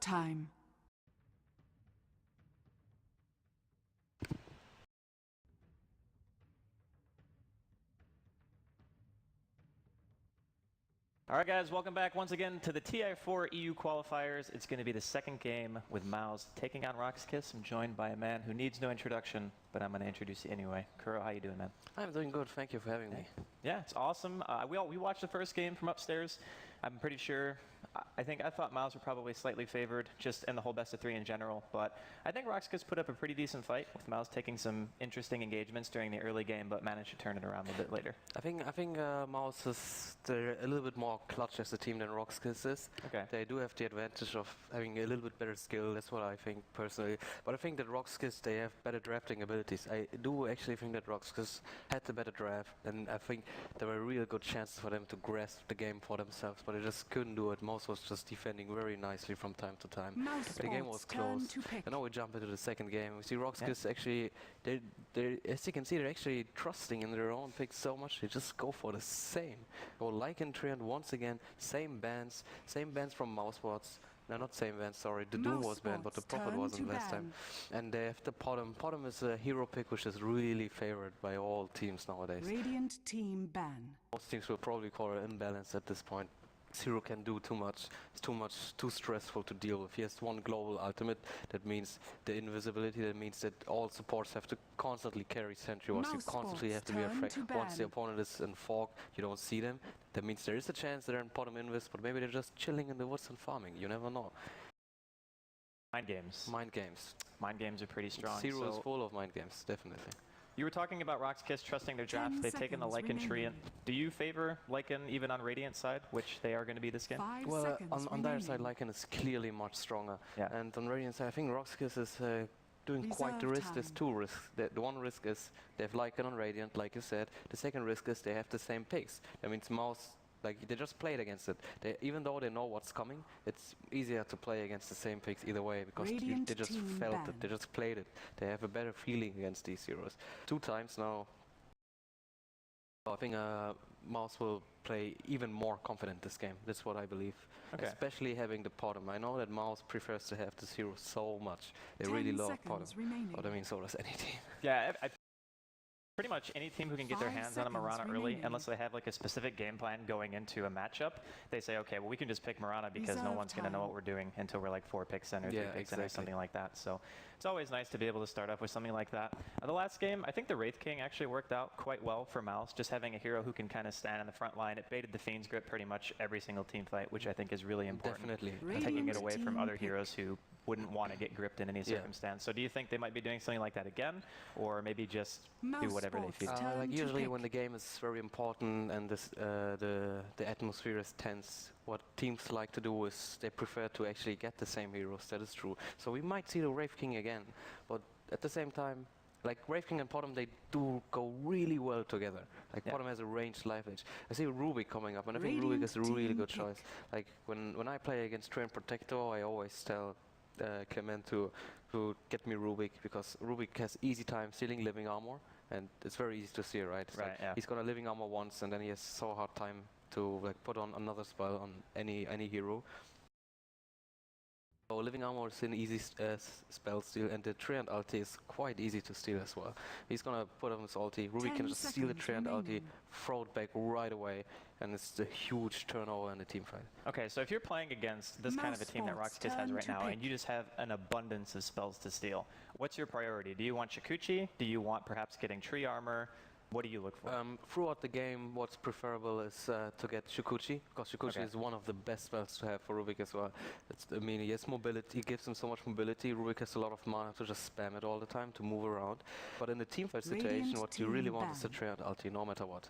time. All right, guys, welcome back once again to the TI4 EU Qualifiers. It's going to be the second game with Mouse taking on RoX. I'm joined by a man who needs no introduction, but I'm going to introduce you anyway. Kuro, how you doing, man? I'm doing good. Thank you for having me. Yeah, it's awesome. We watched the first game from upstairs. I'm pretty sure. I thought Mouse were probably slightly favored just in the whole best of three in general, but I think RoX put up a pretty decent fight with Mouse taking some interesting engagements during the early game, but managed to turn it around a bit later. I think Mouse is a little bit more clutch as a team than RoX is. Okay. They do have the advantage of having a little bit better skill. That's what I think personally. But I think that RoX they have better drafting abilities. I do actually think that RoX had the better draft, and I think there were real good chances for them to grasp the game for themselves, but they just couldn't do it. Mouse was just defending very nicely from time to time. The game was close. And now we jump into the second game. We see RoX actually, as you can see, they're actually trusting in their own picks so much. They just go for the same. Go Lycan Treant once again, same bands from Mousesports. No, not same band, sorry. The Doom was banned, but the Prophet wasn't last time. And they have the Potom. Potom is a hero pick which is really favored by all teams nowadays. Radiant team ban. Most teams will probably call it imbalance at this point. Zero can do too much. It's too stressful to deal with. He has one global ultimate. That means the invisibility. That means that all supports have to constantly carry sentry wars. You constantly have to be afraid. Once the opponent is in fog, you don't see them. That means there is a chance they're in bottom invis, but maybe they're just chilling in the woods and farming. You never know. Mind games. Mind games. Mind games are pretty strong. Zero is full of mind games, definitely. You were talking about RoX trusting their draft. They've taken the Lycan Treant. Do you favor Lycan even on Radiant side, which they are going to be this game? Well, on their side, Lycan is clearly much stronger. Yeah. And on Radiant side, I think RoX is doing quite the risk. There's two risks. The one risk is they have Lycan on Radiant, like you said. The second risk is they have the same picks. That means Mouse, they just played against it. Even though they know what's coming, it's easier to play against the same picks either way because they just felt it. They just played it. They have a better feeling against these heroes. 2 times now. I think Mouse will play even more confident this game. That's what I believe. Okay. Especially having the Potom. I know that Mouse prefers to have this hero so much. They really love Potom. But I mean, so does any team. Yeah. Pretty much any team who can get their hands on a Mirana early, unless they have like a specific game plan going into a matchup, they say, okay, well, we can just pick Mirana because no one's going to know what we're doing until we're like 4 picks in or 3 picks in or something like that. So it's always nice to be able to start off with something like that. The last game, I think the Wraith King actually worked out quite well for Mouse, just having a hero who can kind of stand in the front line. It baited the Fiend's Grip pretty much every single team fight, which I think is really important. Definitely. Taking it away from other heroes who wouldn't want to get gripped in any circumstance. So do you think they might be doing something like that again, or maybe just do whatever they feel? Like usually when the game is very important and the atmosphere is tense, what teams like to do is they prefer to actually get the same heroes. That is true. So we might see the Wraith King again, but at the same time, like Wraith King and Potom, they do go really well together. Like Potom has a ranged life edge. I see Rubik coming up, and I think Rubik is a really good choice. Like when I play against Treant Protector, I always tell Clement to get me Rubik, because Rubik has easy time stealing living armor, and it's very easy to see, right? He's got a living armor once, and then he has so hard time to like put on another spell on any hero. So living armor is an easy spell steal, and the Treant ulti is quite easy to steal as well. He's gonna put on his ulti. Rubik can just steal the Treant ulti, throw it back right away, and it's a huge turnover in the team fight. Okay, so if you're playing against this kind of a team that RoX has right now, and you just have an abundance of spells to steal, what's your priority? Do you want Shukuchi? Do you want perhaps getting tree armor? What do you look for? Throughout the game, what's preferable is to get Shukuchi, because Shukuchi is one of the best spells to have for Rubik as well. I mean, he has mobility, he gives him so much mobility. Rubik has a lot of mana to just spam it all the time to move around. But in the teamfight situation, what you really want is the Treant ulti, no matter what.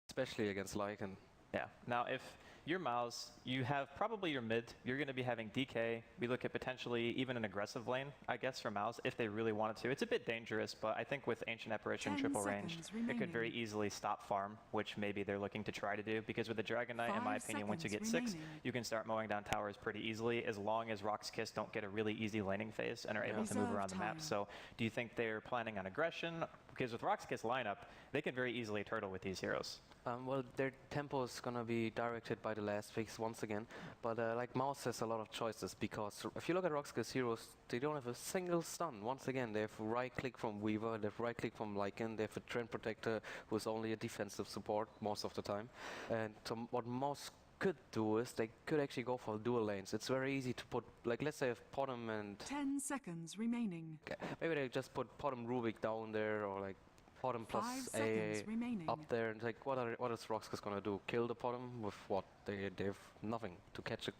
Especially against Lycan. Yeah. Now, if your Mouse, you have probably your mid, you're going to be having DK. We look at potentially even an aggressive lane, I guess, for Mouse, if they really wanted to. It's a bit dangerous, but I think with Ancient Apparition triple range, it could very easily stop farm, which maybe they're looking to try to do, because with the Dragon Knight, in my opinion, once you get 6, you can start mowing down towers pretty easily, as long as RoX don't get a really easy laning phase and are able to move around the map. So do you think they're planning on aggression, Because with RoX's lineup, they can very easily turtle with these heroes. Well, their tempo is gonna be directed by the last fix once again, but like Mouse has a lot of choices, because if you look at RoX's heroes, they don't have a single stun. Once again, they have right click from Weaver, they have right click from Lycan, they have a Trend Protector who is only a defensive support most of the time. And so what Mouse could do is they could actually go for dual lanes. It's very easy to put, like, let's say if Potom and 10 seconds remaining. maybe they just put Potom Rubik down there, or like Potom 5 plus seconds a remaining. up there, and like what is RoX gonna do? Kill the Potom with what? They have nothing to catch a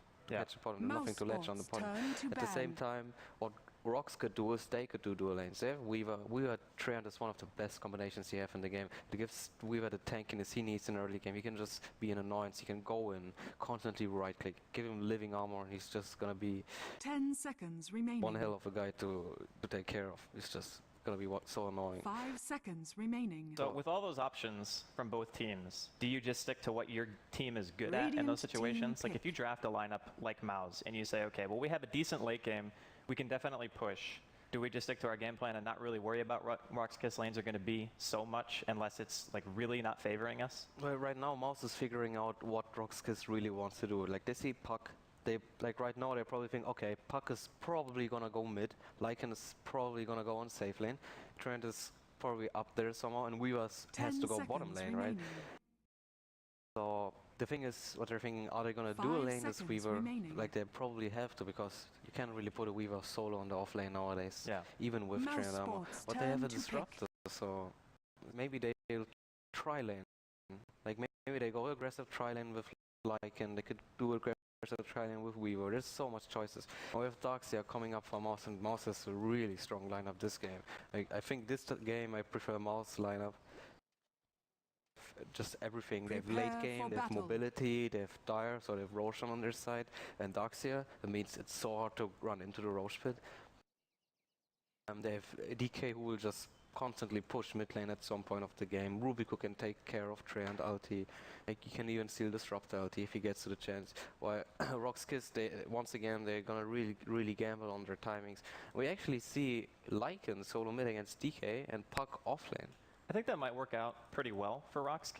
Potom, nothing to latch on the Potom. At the same time, what RoX could do is they could do dual lanes. They have Weaver Treant is one of the best combinations you have in the game. It gives Weaver the tankiness he needs in early game. He can just be an annoyance. He can go in, constantly right click, give him living armor, and he's just gonna be 10 seconds remaining. one hell of a guy to take care of. It's just gonna be so annoying. 5 seconds remaining. So with all those options from both teams, do you just stick to what your team is good at in Radiant those team situations? Like pick. if you draft a lineup like Mouse and you say, okay, well we have a decent late game, we can definitely push. Do we just stick to our game plan and not really worry about what RoX lanes are going to be so much unless it's like really not favoring us? Well, right now Mouse is figuring out what RoX really wants to do. Like they see Puck. They like right now they probably think, okay, Puck is probably gonna go mid, Lycan is probably gonna go on safe lane, Trent is probably up there somehow, and Weaver has 10 to go bottom seconds lane, right? remaining. So the thing is, what they're thinking, are they gonna 5 do a lane seconds as Weaver? remaining. Like they probably have to, because you can't really put a Weaver solo on the off lane nowadays, Yeah. even with Trent armor. Mousesports But they have a turn to disruptor, so maybe they'll try lane. Like maybe they go aggressive try lane with Lycan, they could do aggressive try lane with Weaver. There's so much choices. And we have Darkseer coming up for Mouse, and Mouse has a really strong lineup this game. I think this game I prefer Mouse lineup. Just everything. They have late Prepare game, for they have battle. mobility, they have Dire, so they have Roshan on their side, and Darkseer. That means it's so hard to run into the Roche pit. They have DK who will just constantly push mid lane at some point of the game. Rubik who can take care of Treant ulti. Like you can even steal Disrupt ulti if he gets to the chance. While RoX, once again, they're gonna really gamble on their timings. We actually see Lycan solo mid against DK and Puck offlane. I think that might work out pretty well for RoX.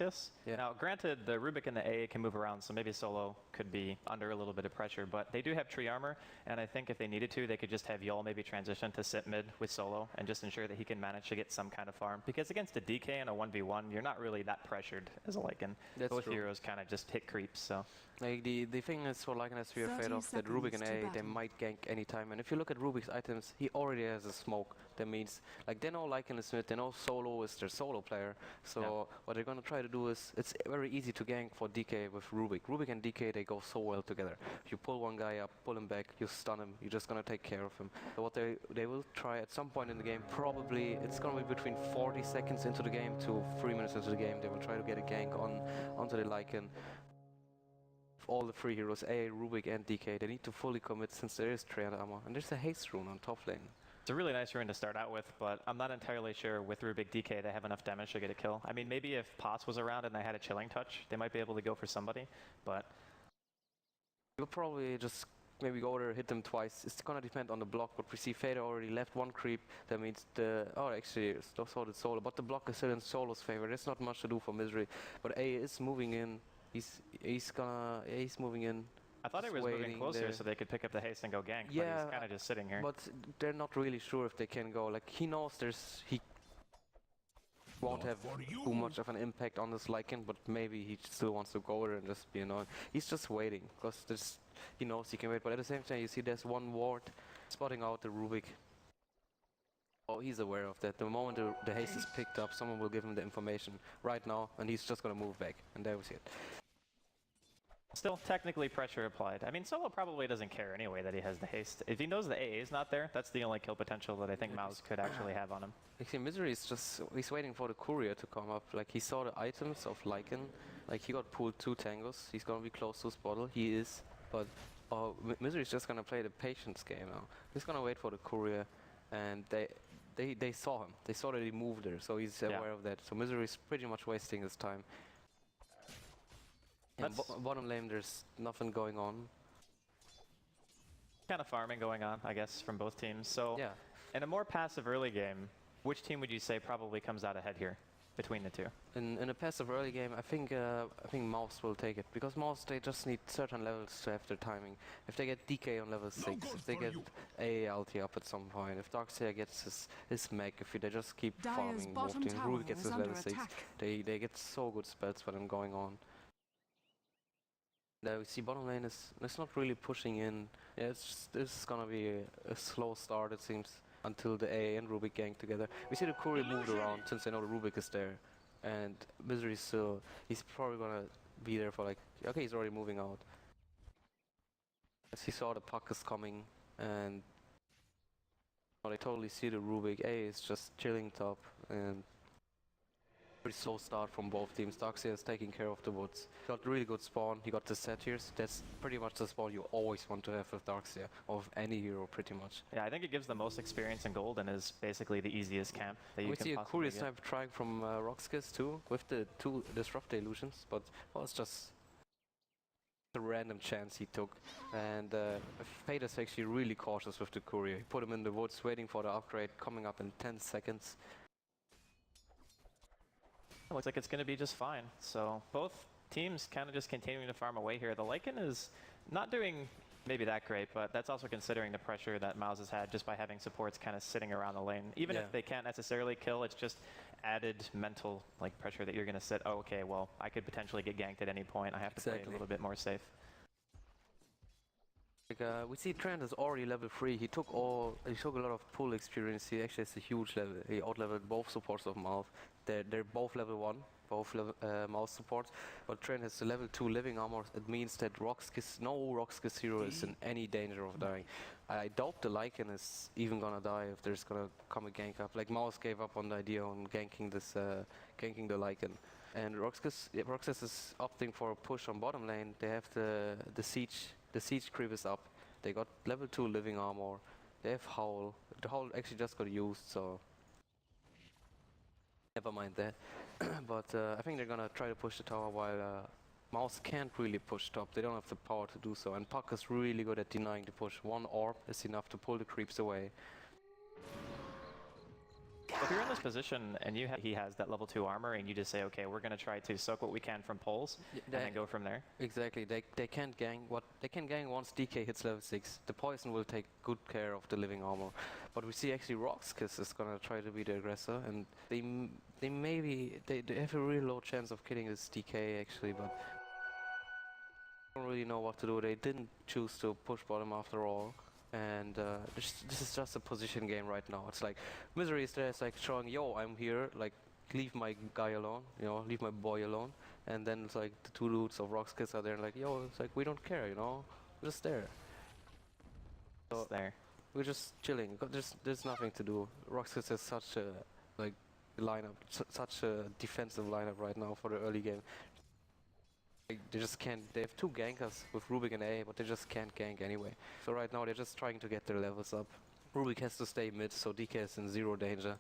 Yeah. Now, granted, the Rubik and the AA can move around, so maybe solo could be under a little bit of pressure, but they do have tree armor, and I think if they needed to, they could just have Yol maybe transition to sit mid with solo and just ensure that he can manage to get some kind of farm. Because against a DK and a 1v1, you're not really that pressured as a Lycan. That's Both true. heroes kind of just hit creeps, so. Like the thing is for Lycan has to be afraid 30 of that Rubik and seconds to A, they battle. might gank anytime. And if you look at Rubik's items, he already has a smoke. That means, like, they know Lycan is mid, they know Solo is their solo player. So what they're gonna try to do is, it's very easy to gank for DK with Rubik. Rubik and DK, they go so well together. If you pull one guy up, pull him back, you stun him, you're just gonna take care of him. So what they will try at some point in the game, probably, it's gonna be between 40 seconds into the game to 3 minutes into the game, they will try to get a gank onto the Lycan. All the three heroes, A, Rubik and DK, they need to fully commit since there is Treant armor. And there's a haste rune on top lane. It's a really nice rune to start out with, but I'm not entirely sure with Rubik DK they have enough damage to get a kill. I mean, maybe if Potts was around and they had a chilling touch, they might be able to go for somebody, but... You'll probably just maybe go there, hit them twice. It's gonna depend on the block, but we see Fader already left one creep. That means actually, so did Solo, but the block is still in Solo's favor. There's not much to do for Misery, but A is moving in. He's moving in. I thought he was moving closer so they could pick up the haste and go gank, Yeah, but he's kind of just sitting here. But they're not really sure if they can go. Like, he knows he won't have too much of an impact on this Lycan, but maybe he still wants to go there and just be annoying. He's just waiting, because he knows he can wait, but at the same time you see there's one ward spotting out the Rubik. Oh, he's aware of that. The moment the haste is picked up, someone will give him the information right now, and he's just gonna move back, and there we see it. Still, technically pressure applied. I mean, Solo probably doesn't care anyway that he has the haste. If he knows the AA is not there, that's the only kill potential that I think Mouse could actually have on him. Actually, Misery is he's waiting for the courier to come up. Like, he saw the items of Lycan. Like, he got pulled 2 tangos. He's gonna be close to his bottle. He is, but Misery is just gonna play the patience game now. He's gonna wait for the courier, and they saw him. They saw that he moved there, so he's aware of that. So Misery is pretty much wasting his time. And bottom lane, there's nothing going on. Kind of farming going on, I guess, from both teams. So Yeah. in a more passive early game, which team would you say probably comes out ahead here between the two? In a passive early game, I think Mouse will take it, because Mouse, they just need certain levels to have their timing. If they get DK on level 6, if they get AA ulti up at some point, if Darkseer gets his mech, if they just keep Dire's farming, bottom Wolf Team, tower Ruby gets is his under level 6, attack. they get so good spells for them going on. There we see bottom lane is not really pushing in. Yeah, this is gonna be a slow start, it seems, until the AA and Rubik gang together. We see the Courier moved around since they know the Rubik is there. And Misery still, he's probably gonna be there for like, okay, he's already moving out. As he saw the puck is coming, and well, I totally see the Rubik A is just chilling top, and pretty slow start from both teams. Darkseer is taking care of the woods. Got really good spawn, he got the Satyrs. That's pretty much the spawn you always want to have with Darkseer, or with any hero pretty much. Yeah, I think it gives the most experience in gold and is basically the easiest camp that you We can see a possibly Courier get. snipe trying from RoX too, with the 2 Disrupt illusions, but well, it's just a random chance he took. And Fade is actually really cautious with the Courier. He put him in the woods, waiting for the upgrade, coming up in 10 seconds. It looks like it's going to be just fine. So both teams kind of just continuing to farm away here. The Lycan is not doing maybe that great, but that's also considering the pressure that Mouse has had just by having supports kind of sitting around the lane. Even if they can't necessarily kill, it's just added mental like pressure that you're going to sit, oh, okay, well, I could potentially get ganked at any point. I have to play a little bit more safe. Like, we see Trent is already level 3. He took a lot of pull experience. He actually has a huge level. He out-leveled both supports of Mouse. They're both level 1, both Mouse supports. But Trent has the level 2 living armor. It means that no RoX hero is in any danger of dying. I doubt the Lycan is even gonna die if there's gonna come a gank up. Like Mouse gave up on the idea on ganking the Lycan. And RoX is opting for a push on bottom lane. They have the siege creep is up. They got level 2 living armor. They have Howl. The Howl actually just got used, so never mind that. But I think they're gonna try to push the tower while Mouse can't really push top. They don't have the power to do so. And Puck is really good at denying the push. One orb is enough to pull the creeps away. If you're in this position and he has that level 2 armor and you just say, okay, we're going to try to soak what we can from poles and then go from there. Exactly. They can't gang. They can gang once DK hits level 6. The poison will take good care of the living armor. But we see actually RoX is going to try to be the aggressor, and they have a really low chance of killing this DK actually, but don't really know what to do. They didn't choose to push bottom after all. And this is just a position game right now. It's like Misery is there, it's like showing, yo, I'm here, like leave my guy alone, you know, leave my boy alone. And then it's like the 2 dudes of RoX are there and like, yo, it's like we don't care, you know, we're just there. So we're just chilling. There's nothing to do. RoX has such a like lineup, such a defensive lineup right now for the early game. They just can't. They have 2 gankers with Rubik and A, but they just can't gank anyway. So right now they're just trying to get their levels up. Rubik has to stay mid, so DK is in 0 danger.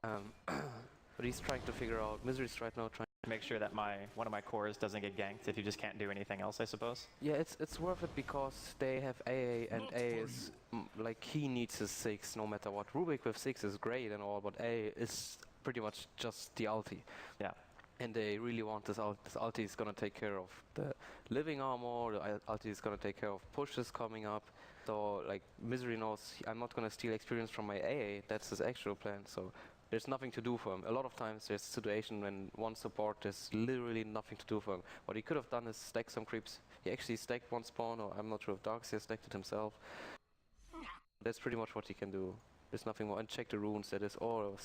But he's trying to figure out. Misery's right now trying to make sure that one of my cores doesn't get ganked if you just can't do anything else, I suppose. Yeah, it's worth it because they have AA, and A is like he needs his 6 no matter what. Rubik with 6 is great and all, but A is pretty much just the ulti. Yeah. And they really want this ulti is gonna take care of the living armor, the ulti is gonna take care of pushes coming up. So like Misery knows I'm not gonna steal experience from my AA, that's his actual plan, so there's nothing to do for him. A lot of times there's a situation when one support there's literally nothing to do for him. What he could have done is stack some creeps. He actually stacked 1 spawn, or I'm not sure if Darkseer stacked it himself. That's pretty much what he can do. There's nothing more. And check the runes, that is all.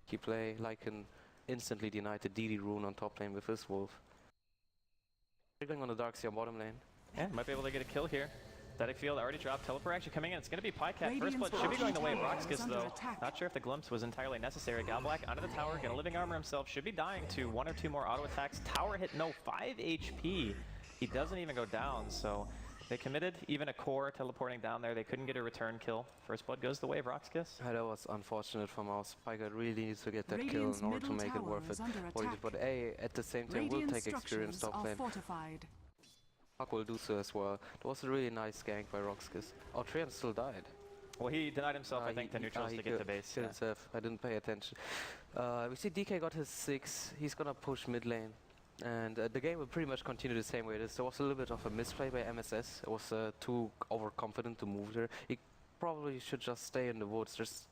He play Lycan instantly denied the DD rune on top lane with his wolf. They're going on the Darkseer bottom lane. Yeah, might be able to get a kill here. Static field already dropped. Teleport actually coming in. It's going to be Pycat. First blood should be going the way of RoX though. Not sure if the glimpse was entirely necessary. Galblack under the tower, gonna living armor himself. Should be dying to 1 or 2 more auto attacks. Tower hit, no, 5 HP. He doesn't even go down, so they committed. Even a core teleporting down there. They couldn't get a return kill. First blood goes the way of RoX. That was unfortunate for Mouse. Pycat really needs to get that kill in order to make it worth it. But A, at the same time, will take experience top lane. Puck will do so as well. That was a really nice gank by RoX. Oh, Treant still died. Well, he denied himself, I think, to neutrals to get to base. Yeah. I didn't pay attention. We see DK got his 6. He's gonna push mid lane. And the game will pretty much continue the same way it is. There was a little bit of a misplay by MSS. It was too overconfident to move there. He probably should just stay in the woods. There's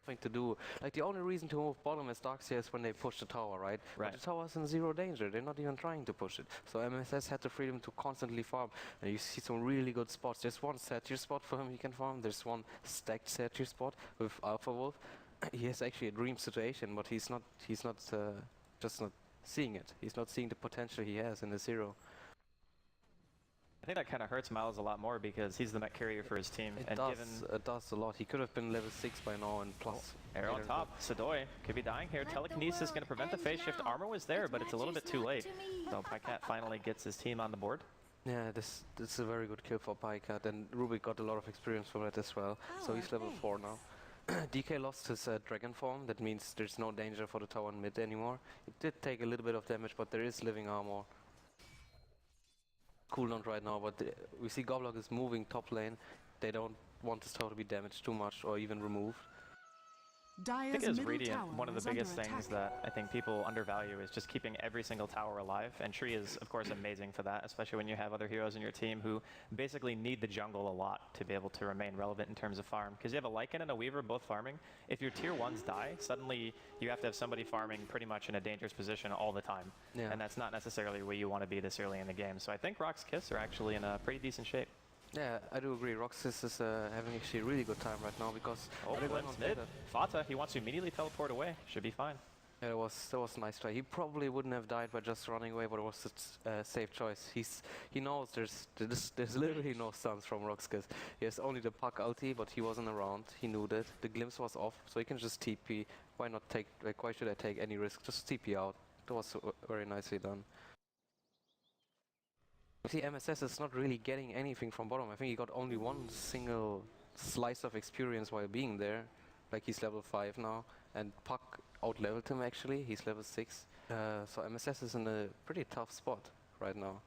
nothing to do. Like, the only reason to move bottom as Darkseer is when they push the tower, right? Right. But the tower's in 0 danger. They're not even trying to push it. So MSS had the freedom to constantly farm. And you see some really good spots. There's one Satyr spot for him he can farm. There's one stacked Satyr spot with Alpha Wolf. He has actually a dream situation, but he's not just not seeing it. He's not seeing the potential he has in the 0. I think that kind of hurts Miles a lot more because he's the mech carrier for his team. It does a lot. He could have been level 6 by now and plus. Arrow on top. Sadoy could be dying here. Telekinesis going to prevent the phase shift. Armor was there, but it's a little bit too late. So Pycat finally gets his team on the board. Yeah, this is a very good kill for Pycat, and Rubik got a lot of experience from it as well. So he's level 4 now. DK lost his dragon form. That means there's no danger for the tower in mid anymore. It did take a little bit of damage, but there is living armor. Cooldown right now, but we see Goblock is moving top lane. They don't want this tower to be damaged too much or even removed. I think as Radiant, one of the biggest things that I think people undervalue is just keeping every single tower alive, and Tree is of course amazing for that, especially when you have other heroes in your team who basically need the jungle a lot to be able to remain relevant in terms of farm. Because you have a Lycan and a Weaver both farming. If your tier 1s die, suddenly you have to have somebody farming pretty much in a dangerous position all the time. Yeah. And that's not necessarily where you want to be this early in the game. So I think RoX Kiss are actually in a pretty decent shape. Yeah, I do agree. RoX is having actually a really good time right now because... Oh, Glimpse mid. Fata, he wants to immediately teleport away. Should be fine. Yeah, that was a nice try. He probably wouldn't have died by just running away, but it was a safe choice. He knows there's literally no stuns from RoX because he has only the Puck ulti, but he wasn't around. He knew that. The Glimpse was off, so he can just TP. Why not take, like, why should I take any risk? Just TP out. That was very nicely done. See, MSS is not really getting anything from bottom. I think he got only one single slice of experience while being there. Like, he's level 5 now, and Puck out-leveled him actually. He's level 6. So MSS is in a pretty tough spot right now.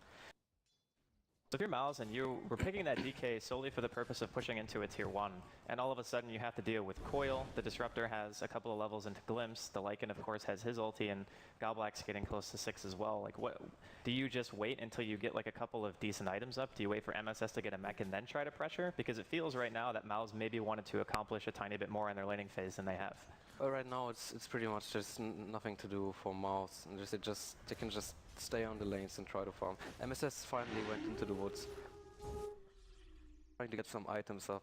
So if you're Miles and you were picking that DK solely for the purpose of pushing into a tier 1, and all of a sudden you have to deal with Coil, the Disruptor has a couple of levels into Glimpse, the Lycan of course has his ulti, and Goblack's getting close to 6 as well. Like, what do you just wait until you get like a couple of decent items up? Do you wait for MSS to get a mech and then try to pressure? Because it feels right now that Miles maybe wanted to accomplish a tiny bit more in their laning phase than they have. Well, right now it's pretty much just nothing to do for Mouse, and they can just stay on the lanes and try to farm. MSS finally went into the woods, trying to get some items up.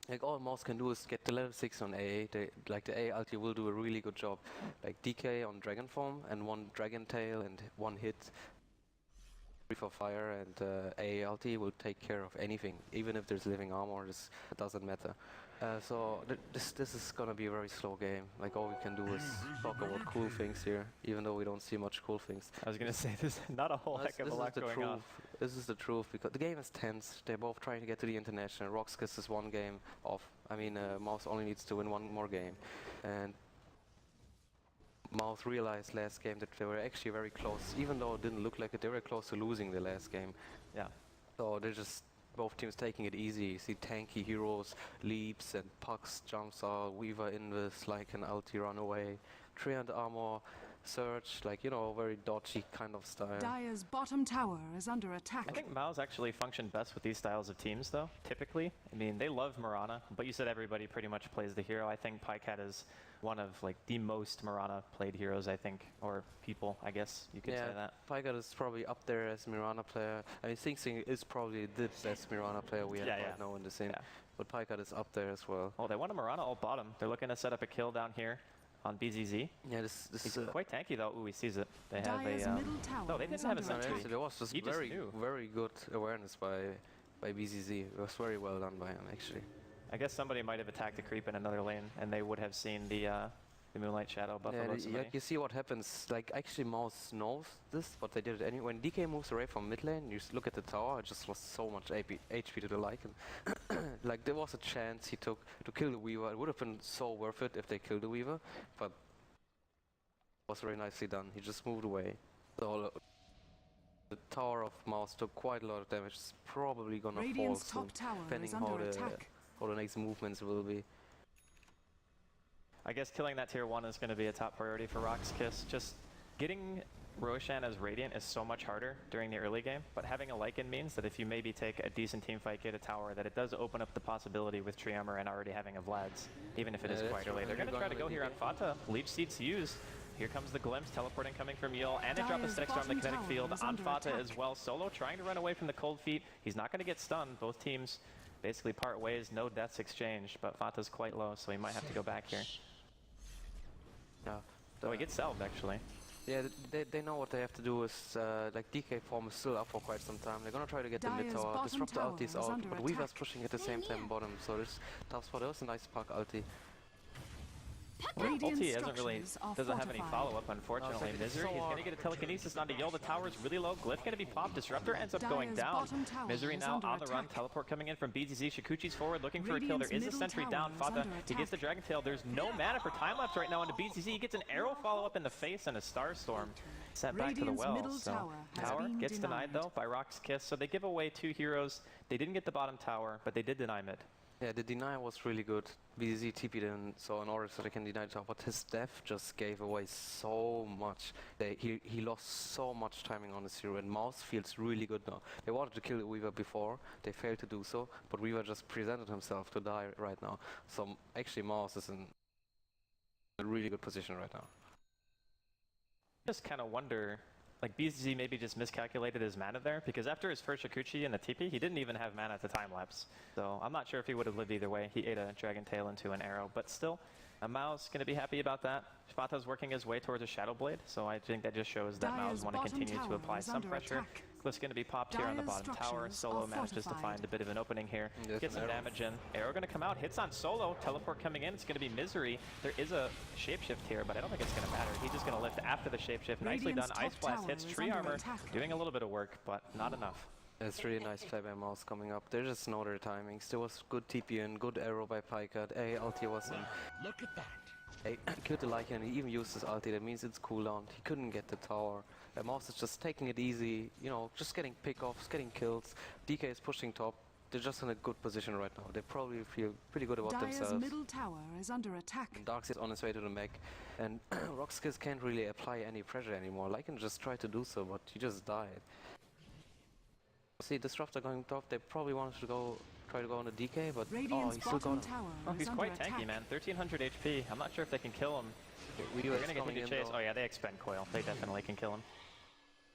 Like, all Mouse can do is get the level 6 on AA. Like, the AA ulti will do a really good job. Like, DK on Dragon form and one Dragon Tail and one hit for fire, and AA ulti will take care of anything. Even if there's living armor, it doesn't matter. So this is gonna be a very slow game. Like, all we can do is talk about cool things here, even though we don't see much cool things. I was gonna say, there's not a whole heck of a lot going on. This is the truth, because the game is tense. They're both trying to get to the international. RoX gets this one game off. I mean, Mouse only needs to win one more game. And Mouse realized last game that they were actually very close. Even though it didn't look like it, they were close to losing the last game. Yeah. So they're just... both teams taking it easy. You see tanky heroes, leaps and pucks, jumps out, Weaver invis, like an ulti run away, 300 armor, Surge, like, you know, very dodgy kind of style. Dire's bottom tower is under attack. I think Miles actually functioned best with these styles of teams though, typically. I mean, they love Mirana, but you said everybody pretty much plays the hero. I think Pycat is one of like the most Mirana played heroes, I think, or people, I guess you could say that. Pycat is probably up there as Mirana player. I mean, Sing Sing is probably the best Mirana player we have right now in the scene. Yeah. But Pycat is up there as well. Oh, they want a Mirana all bottom. They're looking to set up a kill down here on BZZ. Yeah, this is quite tanky though. Ooh, he sees it. They have a no, they didn't have a sentry. There was just very good awareness by BZZ. It was very well done by him actually. I guess somebody might have attacked the creep in another lane, and they would have seen the Moonlight Shadow buffalo. Yeah, you see what happens. Like, actually, Mouse knows this, but they did it anyway. When DK moves away from mid lane, you look at the tower. It just lost so much HP to the Lycan. Like, there was a chance he took to kill the Weaver. It would have been so worth it if they killed the Weaver, but it was very nicely done. He just moved away. So the tower of Mouse took quite a lot of damage. It's probably gonna fall soon, depending what the next movements will be. I guess killing that tier 1 is going to be a top priority for RoX Kiss. Just getting Roshan as Radiant is so much harder during the early game, but having a Lycan means that if you maybe take a decent team fight, get a tower, that it does open up the possibility with Tree Armor and already having a Vlad's, even if it is quite early. They're going to try to go here on Fata. Leech Seeds used. Here comes the Glimpse, teleporting coming from Yul, and they drop a Static Storm on the kinetic field on Fata as well. Solo trying to run away from the Cold Feet. He's not going to get stunned. Both teams basically part ways, no deaths exchanged, but Fata's quite low, so he might have to go back here. Yeah. So he gets salved, actually. Yeah, they know what they have to do is, like DK form is still up for quite some time. They're gonna try to get the mid tower, disrupt the ultis out, but Weaver's pushing at the same time bottom, so this tough spot, that was a nice puck ulti. Ulti doesn't have any follow-up, unfortunately. Misery, he's going to get a telekinesis onto Yul. The tower's really low. Glyph going to be popped. Disruptor ends up going down. Misery now on the run. Teleport coming in from BZZ. Shikuchi's forward looking for a kill. There is a sentry down. Fata, he gets the Dragon Tail. There's no mana for time lapse right now into BZZ. He gets an arrow follow-up in the face and a Star Storm sent back to the well. So tower gets denied though by RoX Kiss. So they give away 2 heroes. They didn't get the bottom tower, but they did deny mid. Yeah, the deny was really good. BZZ TP'd in, so in order so they can deny the top, but his death just gave away so much. He lost so much timing on his hero, and Mouse feels really good now. They wanted to kill the Weaver before, they failed to do so, but Weaver just presented himself to die right now. So actually Mouse is in a really good position right now. Just kind of wonder, like BZZ maybe just miscalculated his mana there, because after his first Shikuchi in the TP, he didn't even have mana at the time lapse. So I'm not sure if he would have lived either way. He ate a Dragon Tail into an arrow, but still, a Mouse going to be happy about that. Fata's working his way towards a Shadow Blade, so I think that just shows that Mouse want to continue to apply some pressure. Glyph's going to be popped here on the bottom tower. Solo manages to find a bit of an opening here. Gets some damage in. Arrow going to come out. Hits on Solo. Teleport coming in. It's going to be Misery. There is a shapeshift here, but I don't think it's going to matter. He's just going to lift after the shapeshift. Nicely done. Ice Blast hits Tree Armor. Doing a little bit of work, but not enough. It's really nice play by Mouse coming up. They just know their timings. There was good TP in, good arrow by Pycat. Ulti was in. Look at that. He killed the Lycan and he even used his ulti. That means it's cooldown. He couldn't get the tower. Mouse is just taking it easy, you know, just getting pickoffs, getting kills. DK is pushing top. They're just in a good position right now. They probably feel pretty good about themselves. Middle tower is under attack. Darkseid's on his way to the mech, and RoX Kiss can't really apply any pressure anymore. Lycan just tried to do so, but he just died. See, Disruptor going top. They probably wanted to try to go on the DK, but Radiant's he's still going. Oh, he's quite tanky, man. 1300 HP. I'm not sure if they can kill him. They're gonna get to chase. Oh yeah, they expend coil. They definitely can kill him.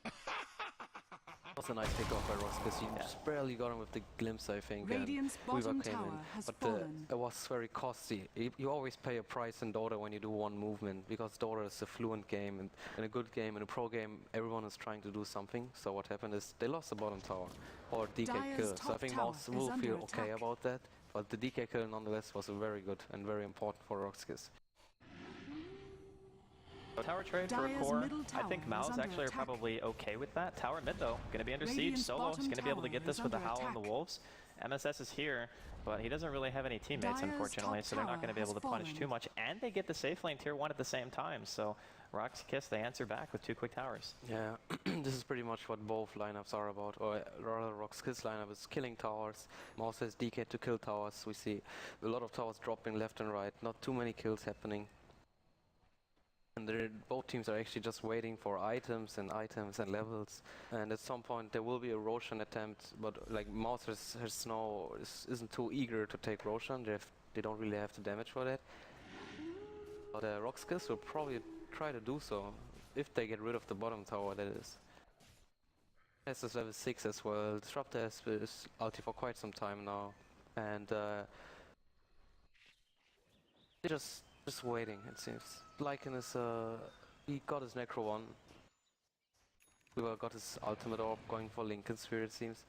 That was a nice pick off by RoX Kiss. He just barely got him with the glimpse, I think. Radiant's bottom tower has fallen. It was very costly. You always pay a price in Dota when you do one movement, because Dota is a fluent game, and in a good game, in a pro game, everyone is trying to do something. So what happened is they lost the bottom tower, or DK kill. So I think Mouse will feel okay about that, but the DK kill nonetheless was very good and very important for RoX Kiss. Tower trade for a core. I think Mouse actually are probably okay with that. Tower mid though, going to be under siege. Solo is going to be able to get this with the Howl and the Wolves. MSS is here, but he doesn't really have any teammates unfortunately, so they're not going to be able to punish too much. And they get the safe lane tier 1 at the same time, so RoX Kiss, they answer back with 2 quick towers. Yeah, this is pretty much what both lineups are about, or rather RoX Kiss lineup is killing towers. Mouse has DK to kill towers. We see a lot of towers dropping left and right, not too many kills happening. And both teams are actually just waiting for items and levels. And at some point there will be a Roshan attempt, but like Mouse isn't too eager to take Roshan. They don't really have the damage for that. But RoX Kiss will probably try to do so, if they get rid of the bottom tower, that is. This is level 6 as well. Disruptor has is ulti for quite some time now. And they're just waiting, it seems. Lycan is, he got his Necro 1. Weaver got his ultimate orb, going for Lincoln Sphere, it seems.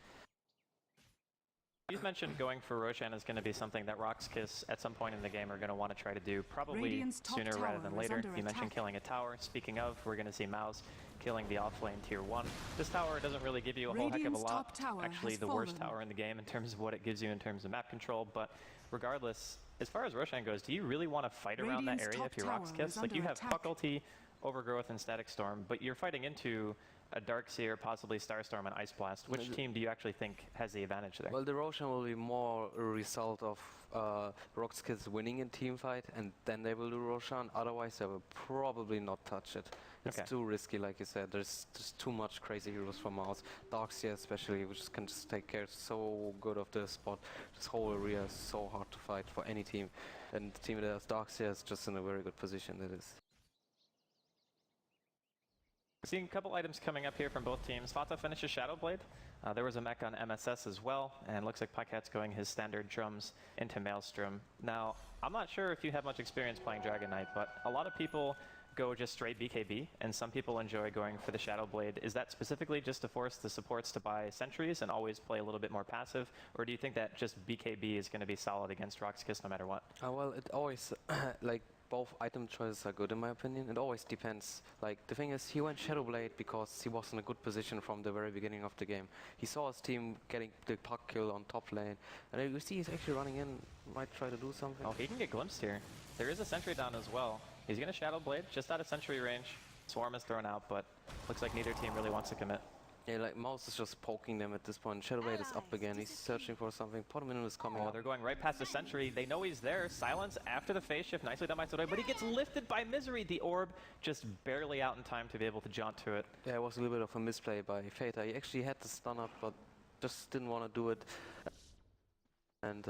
You've mentioned going for Roshan is going to be something that RoX Kiss at some point in the game are going to want to try to do, probably sooner rather than later. You mentioned killing a tower. Speaking of, we're going to see Mouse killing the offlane tier 1. This tower doesn't really give you a whole heck of a lot. Actually, the worst tower in the game in terms of what it gives you in terms of map control, but regardless, as far as Roshan goes, do you really want to fight around that area if you're RoX Kiss? Like, you have puck ulti, Overgrowth, and Static Storm, but you're fighting into a Darkseer, possibly Starstorm, and Ice Blast. Which team do you actually think has the advantage there? Well, the Roshan will be more a result of RoX kids winning in team fight, and then they will do Roshan. Otherwise, they will probably not touch it. It's too risky, like you said. There's just too much crazy heroes from Mouse. Darkseer especially, which can just take care so good of the spot. This whole area is so hard to fight for any team. And the team that has Darkseer is just in a very good position, it is. Seeing a couple items coming up here from both teams. Fata finishes Shadowblade. There was a mech on MSS as well, and looks like Pykat's going his standard drums into Maelstrom. Now, I'm not sure if you have much experience playing Dragon Knight, but a lot of people go just straight BKB, and some people enjoy going for the Shadowblade. Is that specifically just to force the supports to buy sentries and always play a little bit more passive, or do you think that just BKB is going to be solid against RoX Kiss no matter what? Well, it always, like, both item choices are good in my opinion. It always depends. Like, the thing is, he went Shadowblade because he was in a good position from the very beginning of the game. He saw his team getting the puck kill on top lane, and you see he's actually running in, might try to do something. Oh, he can get glimpsed here. There is a sentry down as well. He's going to Shadowblade, just out of sentry range. Swarm is thrown out, but looks like neither team really wants to commit. Yeah, like, Mouse is just poking them at this point. Shadowblade is up again. He's searching for something. Potaminun is coming up. They're going right past the sentry. They know he's there. Silence after the phase shift. Nicely done by Sodoi, but he gets lifted by Misery. The orb just barely out in time to be able to jaunt to it. Yeah, it was a little bit of a misplay by Fata. He actually had the stun up, but just didn't want to do it. And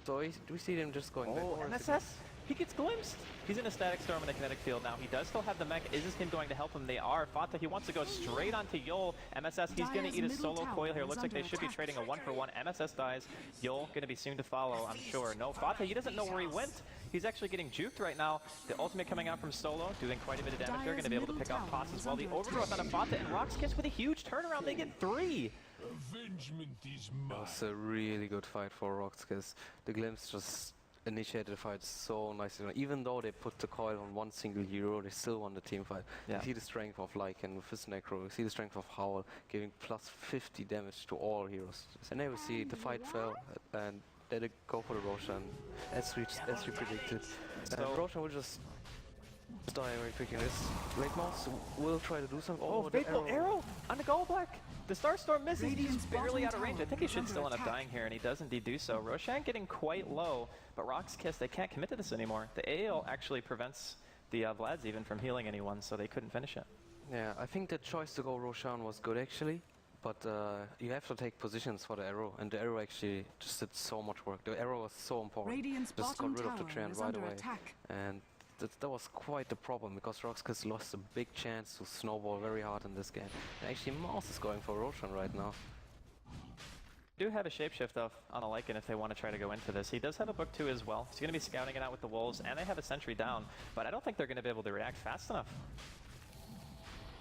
so we see him just going back. Oh, MSS? He gets glimpsed. He's in a static storm in the kinetic field now. He does still have the mech. Is this team going to help him? They are. Fata, he wants to go straight onto Yol. MSS, he's going to eat a solo coil here. Looks like they should be trading a 1-for-1. MSS dies. Yol going to be soon to follow, I'm sure. No, Fata, he doesn't know where he went. He's actually getting juked right now. The ultimate coming out from Solo, doing quite a bit of damage. They're going to be able to pick off Pots as well. The overgrowth on a Fata, and RoX Kiss with a huge turnaround. They get 3. That was a really good fight for RoX Kiss. The glimpse just initiated the fight so nicely. Even though they put the coil on one single hero, they still won the team fight. Yeah. You see the strength of Lycan with his Necro, you see the strength of Howl, giving plus 50 damage to all heroes. And then we see the fight fell, and they go for the Roshan, as we predicted. So Roshan will just die very quickly. Late Mouse will try to do something. oh, Fateful Arrow on the Gallblack. The Starstorm misses. He's barely out of range. I think he should still end up dying here, and he does indeed do so. Roshan getting quite low, but RoX Kiss, they can't commit to this anymore. The AL actually prevents the Vlads even from healing anyone, so they couldn't finish it. Yeah, I think the choice to go Roshan was good actually, but you have to take positions for the arrow, and the arrow actually just did so much work. The arrow was so important. Radiant's just got rid of the tower trend is right under away, attack. and that was quite the problem, because RoX Kiss lost a big chance to snowball very hard in this game. And actually Mouse is going for Roshan right now. Do have a shapeshift off on a Lycan if they want to try to go into this. He does have a book 2 as well. He's going to be scouting it out with the Wolves, and they have a sentry down, but I don't think they're going to be able to react fast enough.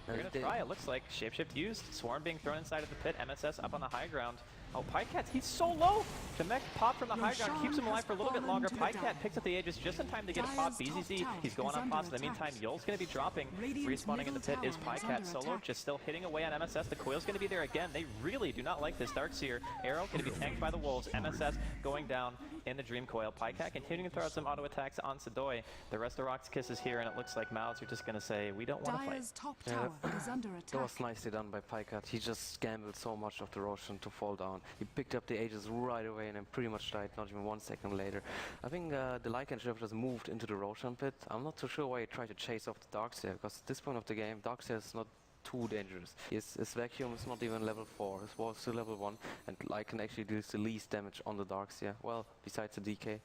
They're going to try, it looks like. Shapeshift used. Swarm being thrown inside of the pit. MSS up on the high ground. Oh, Pycat, he's so low! The mech pop from the high ground keeps him alive for a little bit longer. Pycat picks up the Aegis just in time to get a pop. BZZ, he's going on pops. In the meantime, Yol's going to be dropping. Respawning in the pit is Pycat solo, just still hitting away on MSS. The coil's going to be there again. They really do not like this. Darkseer Arrow going to be tanked by the Wolves. MSS going down in the Dream Coil. Pycat continuing to throw out some auto attacks on Sodoi. The rest of RoX Kiss is here, and it looks like Mouse are just going to say, we don't want to fight. Top tower is under attack. That was nicely done by Pycat. He just gambled so much of the Roshan to fall down. He picked up the Aegis right away and then pretty much died not even 1 second later. I think the Lycan should have just moved into the Roshan pit. I'm not too sure why he tried to chase off the Darkseer, because at this point of the game, Darkseer is not too dangerous. His vacuum is not even level 4, his wall is still level 1, and Lycan actually deals the least damage on the Darkseer, well, besides the DK.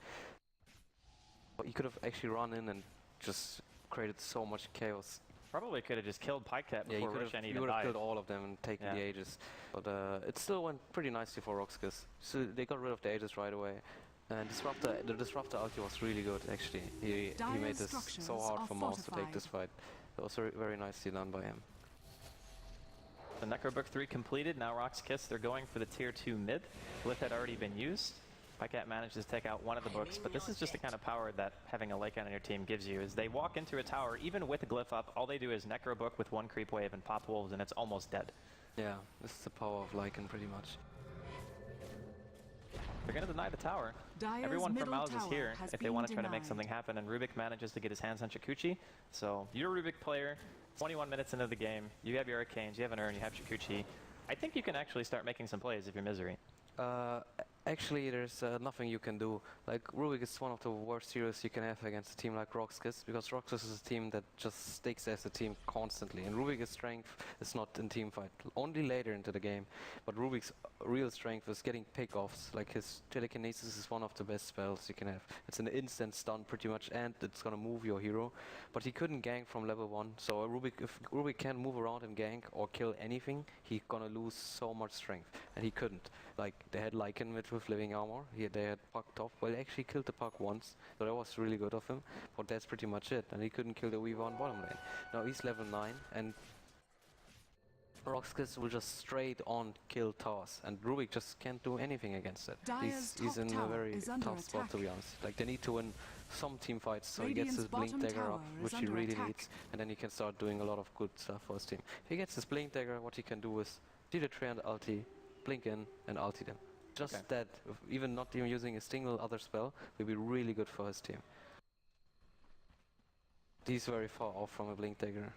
But he could have actually run in and just created so much chaos. Probably could have just killed Pycat before Roshan even died. You would have died. killed all of them and taken the Aegis. But it still went pretty nicely for RoX Kiss. So they got rid of the Aegis right away. And the Disruptor ulti was really good actually. He made this so hard for Mouse to take this fight. It was very nicely done by him. The Necrobook 3 completed. Now RoX Kiss, they're going for the tier 2 mid. Glyph had already been used. Pycat manages to take out one of the books, but this is just the kind of power that having a Lycan on your team gives you, is they walk into a tower, even with a Glyph up, all they do is Necrobook with 1 creep wave and pop Wolves, and it's almost dead. Yeah, this is the power of Lycan pretty much. They're going to deny the tower. Everyone from Mouse is here if they want to try to make something happen, and Rubik manages to get his hands on Chikuchi. So you're a Rubik player, 21 minutes into the game, you have your Arcanes, you have an Urn, you have Chikuchi. I think you can actually start making some plays if you're Misery. Actually, there's nothing you can do. Like, Rubik is one of the worst heroes you can have against a team like RoX, because RoX is a team that just sticks as a team constantly, and Rubik's strength is not in team fight, only later into the game. But Rubik's real strength is getting pickoffs. Like, his telekinesis is one of the best spells you can have. It's an instant stun pretty much, and it's gonna move your hero. But he couldn't gank from level 1, so if Rubik can't move around and gank or kill anything, he's gonna lose so much strength, and he couldn't. Like, they had Lycan with living armor, they had Puck top. Well, he actually killed the Puck once, so that was really good of him, but that's pretty much it, and he couldn't kill the Weaver on bottom lane. Now he's level 9, and RoX will just straight on kill towers, and Rubik just can't do anything against it. He's in a very tough spot, to be honest. Like, they need to win some team fights, so he gets his Blink Dagger up, which he really needs, and then he can start doing a lot of good stuff for his team. If he gets his Blink Dagger, what he can do is see the trend ulti, blink in, and ulti them. Just that, even not even using a single other spell, will be really good for his team. He's very far off from a Blink Dagger.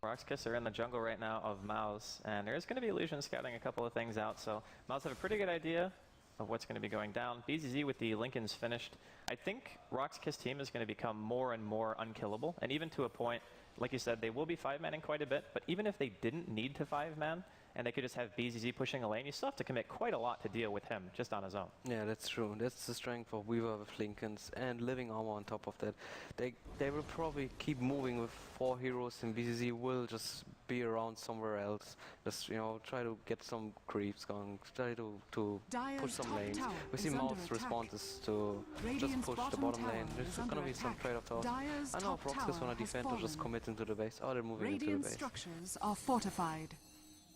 RoX are in the jungle right now of Mouse, and there's going to be Illusion scouting a couple of things out, so Mouse have a pretty good idea of what's going to be going down. BZZ with the Linken's finished. I think RoX team is going to become more and more unkillable, and even to a point, like you said, they will be 5-manning quite a bit, but even if they didn't need to 5-man, and they could just have BZZ pushing a lane, you still have to commit quite a lot to deal with him, just on his own. Yeah, that's true. That's the strength of Weaver with Linken's and living armor on top of that. They will probably keep moving with 4 heroes, and BZZ will just be around somewhere else. Just, try to get some creeps going, try to push some lanes. We see Mouse's response is to just push the bottom lane. There's gonna be some trade-off towers. I know if RoX wanna defend or just commit into the base. Oh, they're moving into the base. Structures are fortified.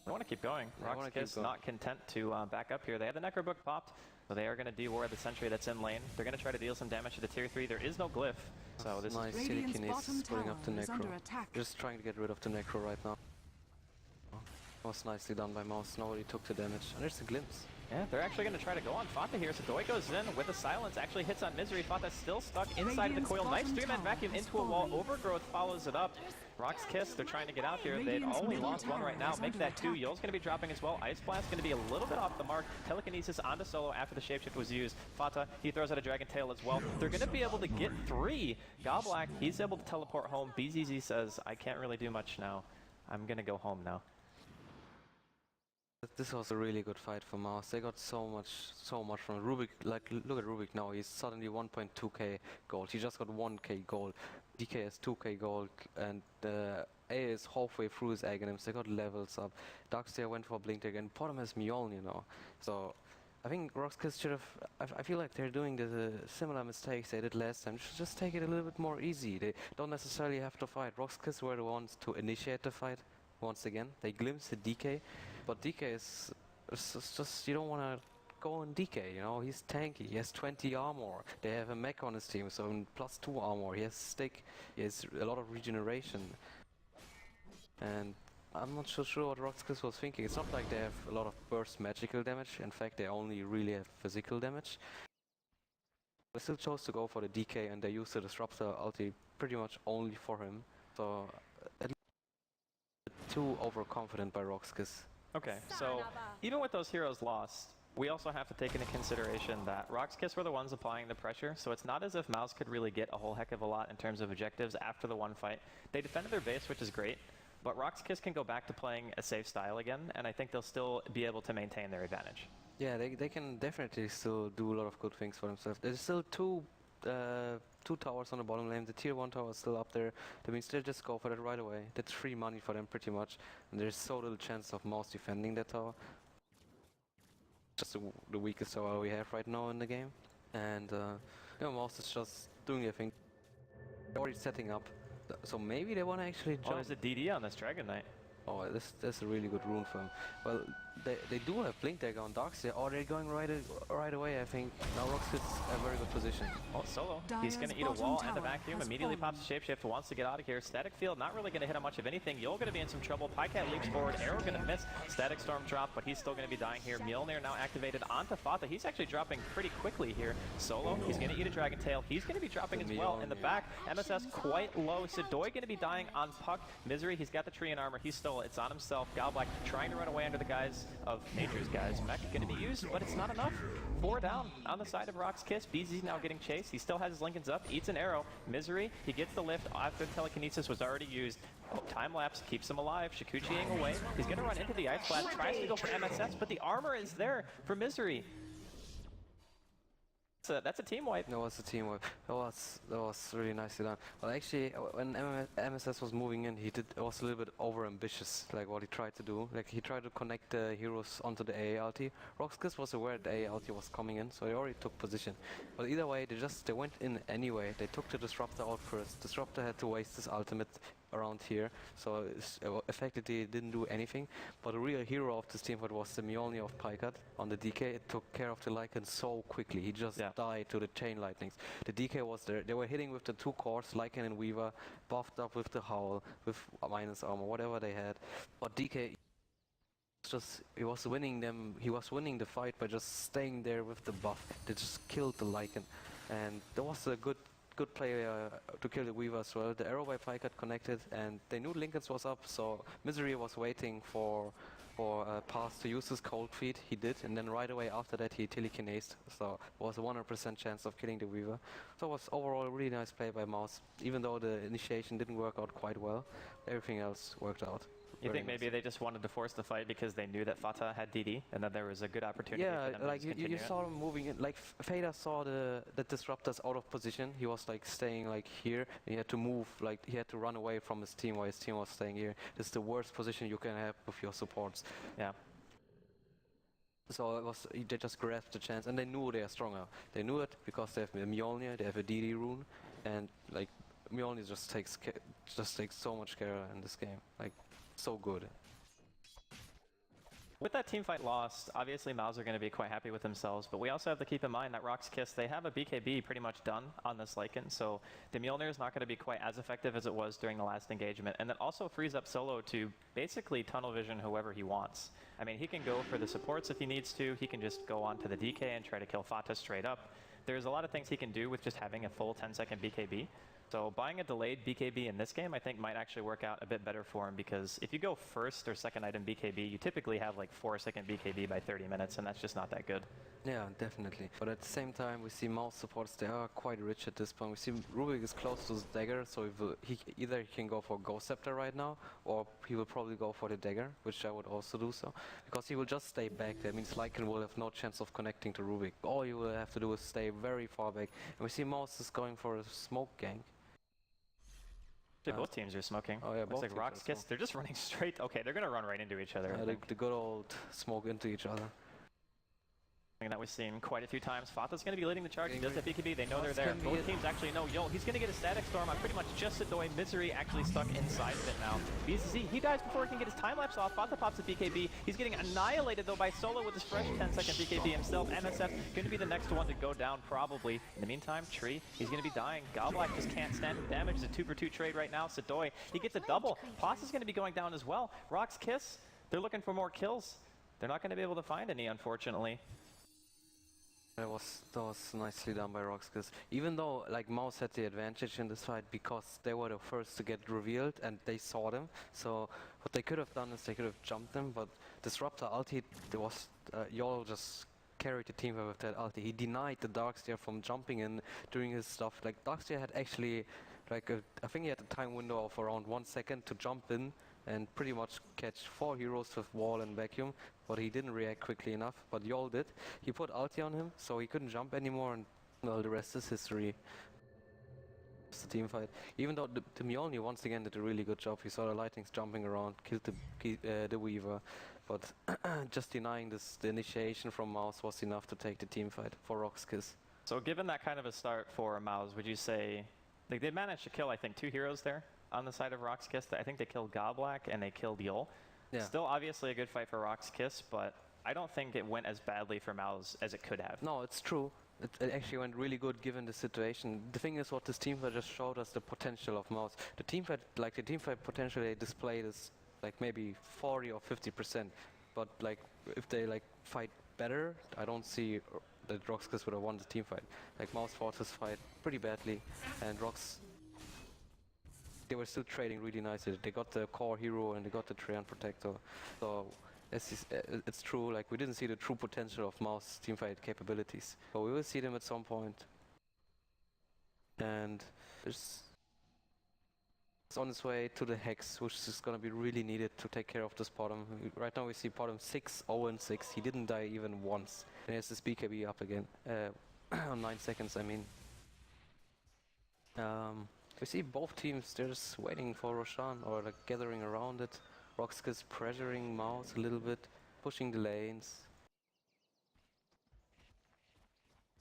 They want to keep going. RoX not content to back up here. They have the Necrobook popped, so they are going to de-ward the sentry that's in lane. They're going to try to deal some damage to the tier 3. There is no glyph, so this nice. is Telekinesis putting up the Necro. Just trying to get rid of the Necro right now. Was nicely done by Mouse. Nobody took the damage. And there's a glimpse. Yeah, they're actually going to try to go on Fata here. So Doi goes in with a silence, actually hits on Misery. Fata's still stuck inside of the coil. Nice 3-man vacuum into a wall. Overgrowth follows it up. RoX, they're trying to get out here. They'd only lost 1 right now. Make that 2. Yul's going to be dropping as well. Ice Blast going to be a little bit off the mark. Telekinesis onto Solo after the shapeshift was used. Fata, he throws out a Dragon Tail as well. They're going to be able to get 3. Goblak, he's able to teleport home. BZZ says, I can't really do much now. I'm going to go home now. This was a really good fight for Mouse. They got so much from Rubik. Like, look at Rubik now. He's suddenly 1.2k gold. He just got 1k gold. DK has 2k gold, and A is halfway through his Aghanims. They got levels up. Darkseer went for Blink Dagger, and Potom has Mjolnir, So I think RoX should have. I feel like they're doing the similar mistakes they did last time. They should just take it a little bit more easy. They don't necessarily have to fight. RoX were the ones to initiate the fight. Once again, they glimpsed the DK, but DK is just, you don't want to go on DK, he's tanky, he has 20 armor, they have a mech on his team, so +2 armor, he has stick, he has a lot of regeneration, and I'm not so sure what RoX was thinking. It's not like they have a lot of burst magical damage, in fact they only really have physical damage. They still chose to go for the DK, and they used the Disruptor ulti pretty much only for him, so too overconfident by RoX. Okay, so even with those heroes lost, we also have to take into consideration that RoX were the ones applying the pressure, so it's not as if Mouse could really get a whole heck of a lot in terms of objectives after the one fight. They defended their base, which is great, but RoX can go back to playing a safe style again, and I think they'll still be able to maintain their advantage. Yeah, they can definitely still do a lot of good things for themselves. There's still two towers on the bottom lane. The tier 1 tower is still up there. That means they'll just go for that right away. That's free money for them pretty much. And there's so little chance of Mouse defending that tower. Just the weakest tower we have right now in the game. And Mouse is just doing their thing. They're already setting up. So maybe they want to actually jump. Oh, there's a DD on this Dragon Knight. Oh, that's a really good rune for him. Well, they do have Blink Dagger on Darkseer. Oh, they're going right away, I think. Now RoX is a very good position. Oh, Solo. He's going to eat a wall and a vacuum. Immediately pops a shapeshift, wants to get out of here. Static Field not really going to hit on much of anything. Yol going to be in some trouble. Pycat leaps forward. Arrow going to miss. Static Storm drop, but he's still going to be dying here. Mjolnir now activated onto Fata. He's actually dropping pretty quickly here. Solo, he's going to eat a Dragon Tail. He's going to be dropping as well in the back. MSS quite low. Sidoi going to be dying on Puck. Misery, he's got the tree and armor. He stole it. It's on himself. Galblack trying to run away under the guise of Nature's guys. Mech going to be used, but it's not enough. 4 down on the side of RoX Kiss. BZ now getting chased. He still has his Lincolns up. Eats an arrow. Misery, he gets the lift after telekinesis was already used. Oh, time lapse keeps him alive. Shikuchiing away. He's going to run into the ice blast. Tries to go for MSS, but the armor is there for Misery. That's a team wipe. That was a team wipe. That was really nicely done. Well, actually, when MSS was moving in, it was a little bit over ambitious, like what he tried to do. Like he tried to connect the heroes onto the AA ulti. RoX Kiss was aware the AA ulti was coming in, so he already took position. But either way, they went in anyway. They took the Disruptor out first. Disruptor had to waste his ultimate around here, so effectively it didn't do anything. But the real hero of this team fight was the Mjolnir of Pycat on the DK. It took care of the Lycan so quickly. He just died to the chain lightnings. The DK was there. They were hitting with the 2 cores, Lycan and Weaver, buffed up with the Howl, with minus armor, whatever they had. But DK he was winning the fight by just staying there with the buff. They just killed the Lycan, and that was a good play to kill the Weaver as well. The arrow by Pycat connected, and they knew Lincoln's was up, so Misery was waiting for Pass to use his cold feet. He did, and then right away after that he telekinesed, so it was a 100% chance of killing the Weaver. So it was overall a really nice play by Mouse. Even though the initiation didn't work out quite well, everything else worked out. You think maybe they just wanted to force the fight because they knew that Fata had DD and that there was a good opportunity for them like to continue you saw him moving in. Like Fader saw the Disruptors out of position. He was like staying like here. And he had to move, like he had to run away from his team while his team was staying here. This is the worst position you can have with your supports. Yeah. So they just grasped the chance, and they knew they are stronger. They knew it because they have a Mjolnir, they have a DD rune, and like Mjolnir just takes so much care in this game. Like, so good. With that team fight lost, obviously Mouse are going to be quite happy with themselves, but we also have to keep in mind that RoX Kiss, they have a BKB pretty much done on this Lycan, so the Mjolnir is not going to be quite as effective as it was during the last engagement, and that also frees up Solo to basically tunnel vision whoever he wants. I mean, he can go for the supports if he needs to, he can just go on to the DK and try to kill Fata straight up. There's a lot of things he can do with just having a full 10-second BKB. So buying a delayed BKB in this game, I think, might actually work out a bit better for him, because if you go first or second item BKB, you typically have like 4-second BKB by 30 minutes, and that's just not that good. Yeah, definitely. But at the same time, we see Mouse supports, they are quite rich at this point. We see Rubik is close to his dagger, so either he can go for Ghost Scepter right now, or he will probably go for the dagger, which I would also do so, because he will just stay back. That means Lycan will have no chance of connecting to Rubik. All you will have to do is stay very far back. And we see Mouse is going for a smoke gank. Both teams are smoking. Oh yeah, both like RoX Kiss, they're just running straight. Okay, they're going to run right into each other. The good old smoke into each other. That we've seen quite a few times. Fata's going to be leading the charge. He does have BKB. They know they're there. Both teams actually know. Yo, he's going to get a Static Storm on pretty much just Sidoi. Misery actually stuck inside of it now. BZZ, he dies before he can get his time lapse off. Fata pops a BKB. He's getting annihilated though by Solo with his fresh 10-second BKB himself. MSF going to be the next one to go down probably. In the meantime, Tree, he's going to be dying. Galblack just can't stand the damage. It's a 2-for-2 trade right now. Sidoi, he gets a double. Pos is going to be going down as well. RoX Kiss, they're looking for more kills. They're not going to be able to find any, unfortunately. That was nicely done by RoX, because even though like Mouse had the advantage in this fight because they were the first to get revealed and they saw them, so what they could have done is they could have jumped them, but Disruptor ulti, Yol just carried the team with that ulti. He denied the Darkseer from jumping in doing his stuff. Like Darkseer had actually like I think he had a time window of around 1 second to jump in and pretty much catch 4 heroes with wall and vacuum, but he didn't react quickly enough, but Yol did. He put ulti on him, so he couldn't jump anymore, and well, the rest is history. It's the team fight. Even though the Mjolnir once again did a really good job. He saw the lightnings jumping around, killed the Weaver, but just denying the initiation from Mouse was enough to take the team fight for RoX Kiss. So given that kind of a start for Mouse, would you say, like they managed to kill, I think, 2 heroes there? on the side of RoX Kiss. I think they killed Goblak and they killed Yol. Yeah. Still obviously a good fight for RoX Kiss, but I don't think it went as badly for Mouse as it could have. No, it's true. It actually went really good given the situation. The thing is, what this teamfight just showed us the potential of Mouse. The teamfight potential they displayed is like maybe 40 or 50%. But like if they like fight better, I don't see that RoX Kiss would have won the teamfight. Like Mousesports fight pretty badly, and RoX, they were still trading really nicely. They got the core hero and they got the Treant Protector. So it's true, like we didn't see the true potential of Mouse teamfight capabilities. But we will see them at some point. And it's on its way to the Hex, which is going to be really needed to take care of this bottom. Right now we see bottom 6, 0-6. He didn't die even once. And there's this BKB up again. On 9 seconds, I mean. We see both teams, they're just waiting for Roshan or like gathering around it. RoX Kiss pressuring Mouse a little bit, pushing the lanes.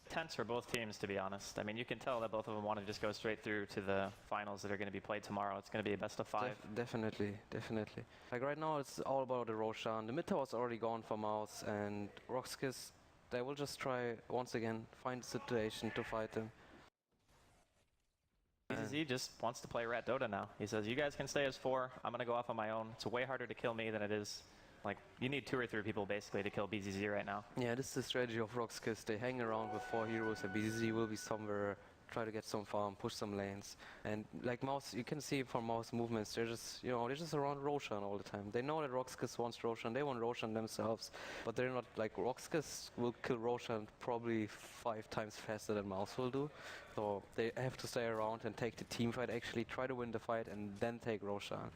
Tense for both teams, to be honest. I mean, you can tell that both of them want to just go straight through to the finals that are going to be played tomorrow. It's going to be a best of 5. Definitely. Like right now, it's all about the Roshan. The mid tower's already gone for Mouse, and RoX Kiss, they will just try once again find a situation to fight them. BZZ just wants to play Rat Dota now. He says, you guys can stay as 4. I'm going to go off on my own. It's way harder to kill me than it is. Like, you need 2 or 3 people basically to kill BZZ right now. Yeah, this is the strategy of RoX Kiss. They hang around with 4 heroes, and BZZ will be somewhere, try to get some farm, push some lanes. And like Mouse, you can see from Mouse movements, they're just, they're just around Roshan all the time. They know that RoX Kiss wants Roshan, they want Roshan themselves, but they're not like RoX Kiss will kill Roshan probably 5 times faster than Mouse will do. So they have to stay around and take the team fight, actually try to win the fight and then take Roshan.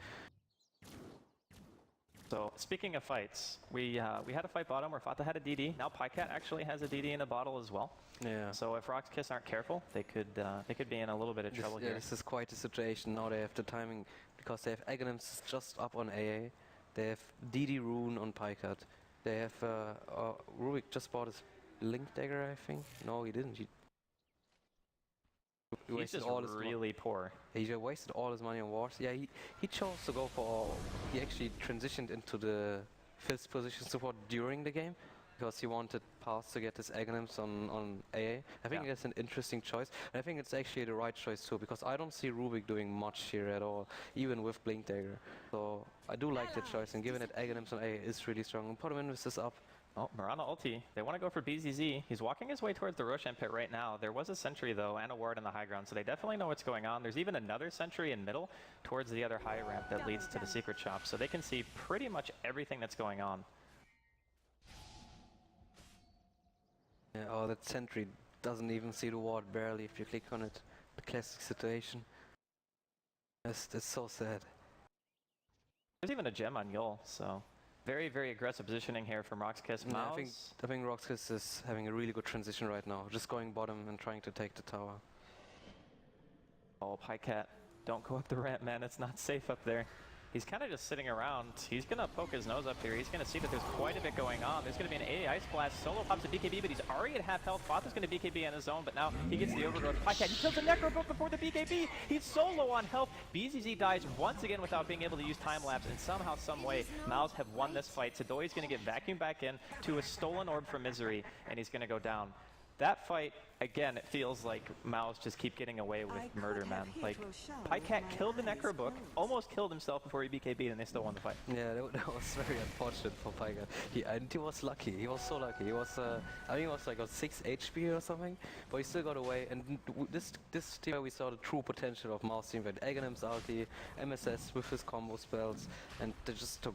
So speaking of fights, we had a fight bottom where Fata had a DD. Now Pycat actually has a DD in a bottle as well. Yeah. So if RoX Kiss aren't careful, they could be in a little bit of trouble here. This is quite a situation. Now they have the timing because they have Aghanims just up on AA. They have DD Rune on Pycat. They have Rubik just bought his Link Dagger, I think. No, he didn't. He's just really poor. He just wasted all his money on wars. Yeah, he chose to go for... He actually transitioned into the 5th position support during the game because he wanted paths to get his Aghanims on AA. I think that's an interesting choice. And I think it's actually the right choice too, because I don't see Rubik doing much here at all, even with Blink Dagger. So I do like that choice, and given that Aghanims on AA is really strong, and put him in with this up. Oh, Mirana ulti. They want to go for BZZ. He's walking his way towards the Roshan pit right now. There was a sentry, though, and a ward in the high ground, so they definitely know what's going on. There's even another sentry in middle towards the other high ramp that leads to the secret shop, so they can see pretty much everything that's going on. Yeah, oh, that sentry doesn't even see the ward barely if you click on it. The classic situation. That's so sad. There's even a gem on Yol, so... Very, very aggressive positioning here from RoX Kiss. Yeah, I think RoX Kiss is having a really good transition right now. Just going bottom and trying to take the tower. Oh, Pycat, don't go up the ramp, man. It's not safe up there. He's kind of just sitting around. He's going to poke his nose up here. He's going to see that there's quite a bit going on. There's going to be an AA Ice Blast. Solo pops a BKB, but he's already at half health. Fata's going to BKB on his own, but now he gets the overgrowth. Pycat, he kills the Necrobook before the BKB. He's solo on health. BZZ dies once again without being able to use time-lapse, and somehow, some way, Mouse have won this fight. Sadoi's going to get vacuumed back in to a stolen orb from Misery, and he's going to go down. That fight, again, it feels like Mouse just keep getting away with murder, man. Like, Pycat killed the Necrobook, almost killed himself before he BKB'd, and they still won the fight. Yeah, that was very unfortunate for Pycat. He was lucky. He was so lucky. He was, I think he was like on 6 HP or something, but he still got away. And this team, we saw the true potential of Mouse team with Aghanims ulti, MSS with his combo spells, and they just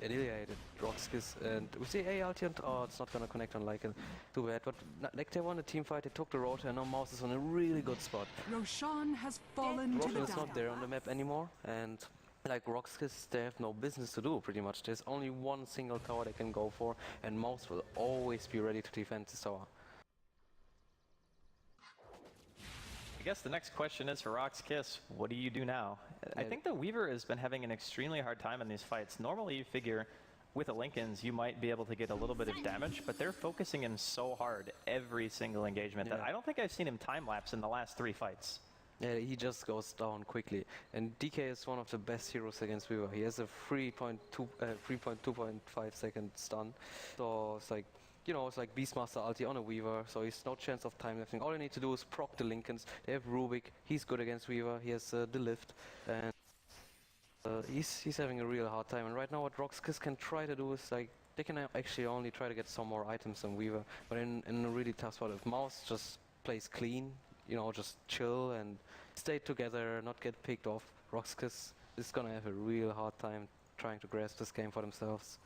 annihilated RoX Kiss, and we see A ulti and it's not gonna connect on Lycan, too bad, but like they won a team fight, they took the Rota, and now Mouse is on a really good spot. Roshan has fallen to the Rota is not there on the map anymore, and like RoX Kiss, they have no business to do pretty much. There's only one single tower they can go for, and Mouse will always be ready to defend this tower. I guess the next question is for RoX Kiss, what do you do now? I think the Weaver has been having an extremely hard time in these fights. Normally you figure with the Linkens you might be able to get a little bit of damage, but they're focusing him so hard every single engagement that I don't think I've seen him time-lapse in the last 3 fights. Yeah, he just goes down quickly. And DK is one of the best heroes against Weaver. He has a 3.2.5 second stun. So it's like, you know, it's like Beastmaster ulti on a Weaver, so he's no chance of time lifting. All you need to do is proc the Lincolns. They have Rubik, he's good against Weaver, he has the lift, and he's having a real hard time. And right now what RoX can try to do is like, they can actually only try to get some more items than Weaver, but in a really tough spot. If Mouse just plays clean, you know, just chill and stay together, not get picked off, RoX is gonna have a real hard time trying to grasp this game for themselves.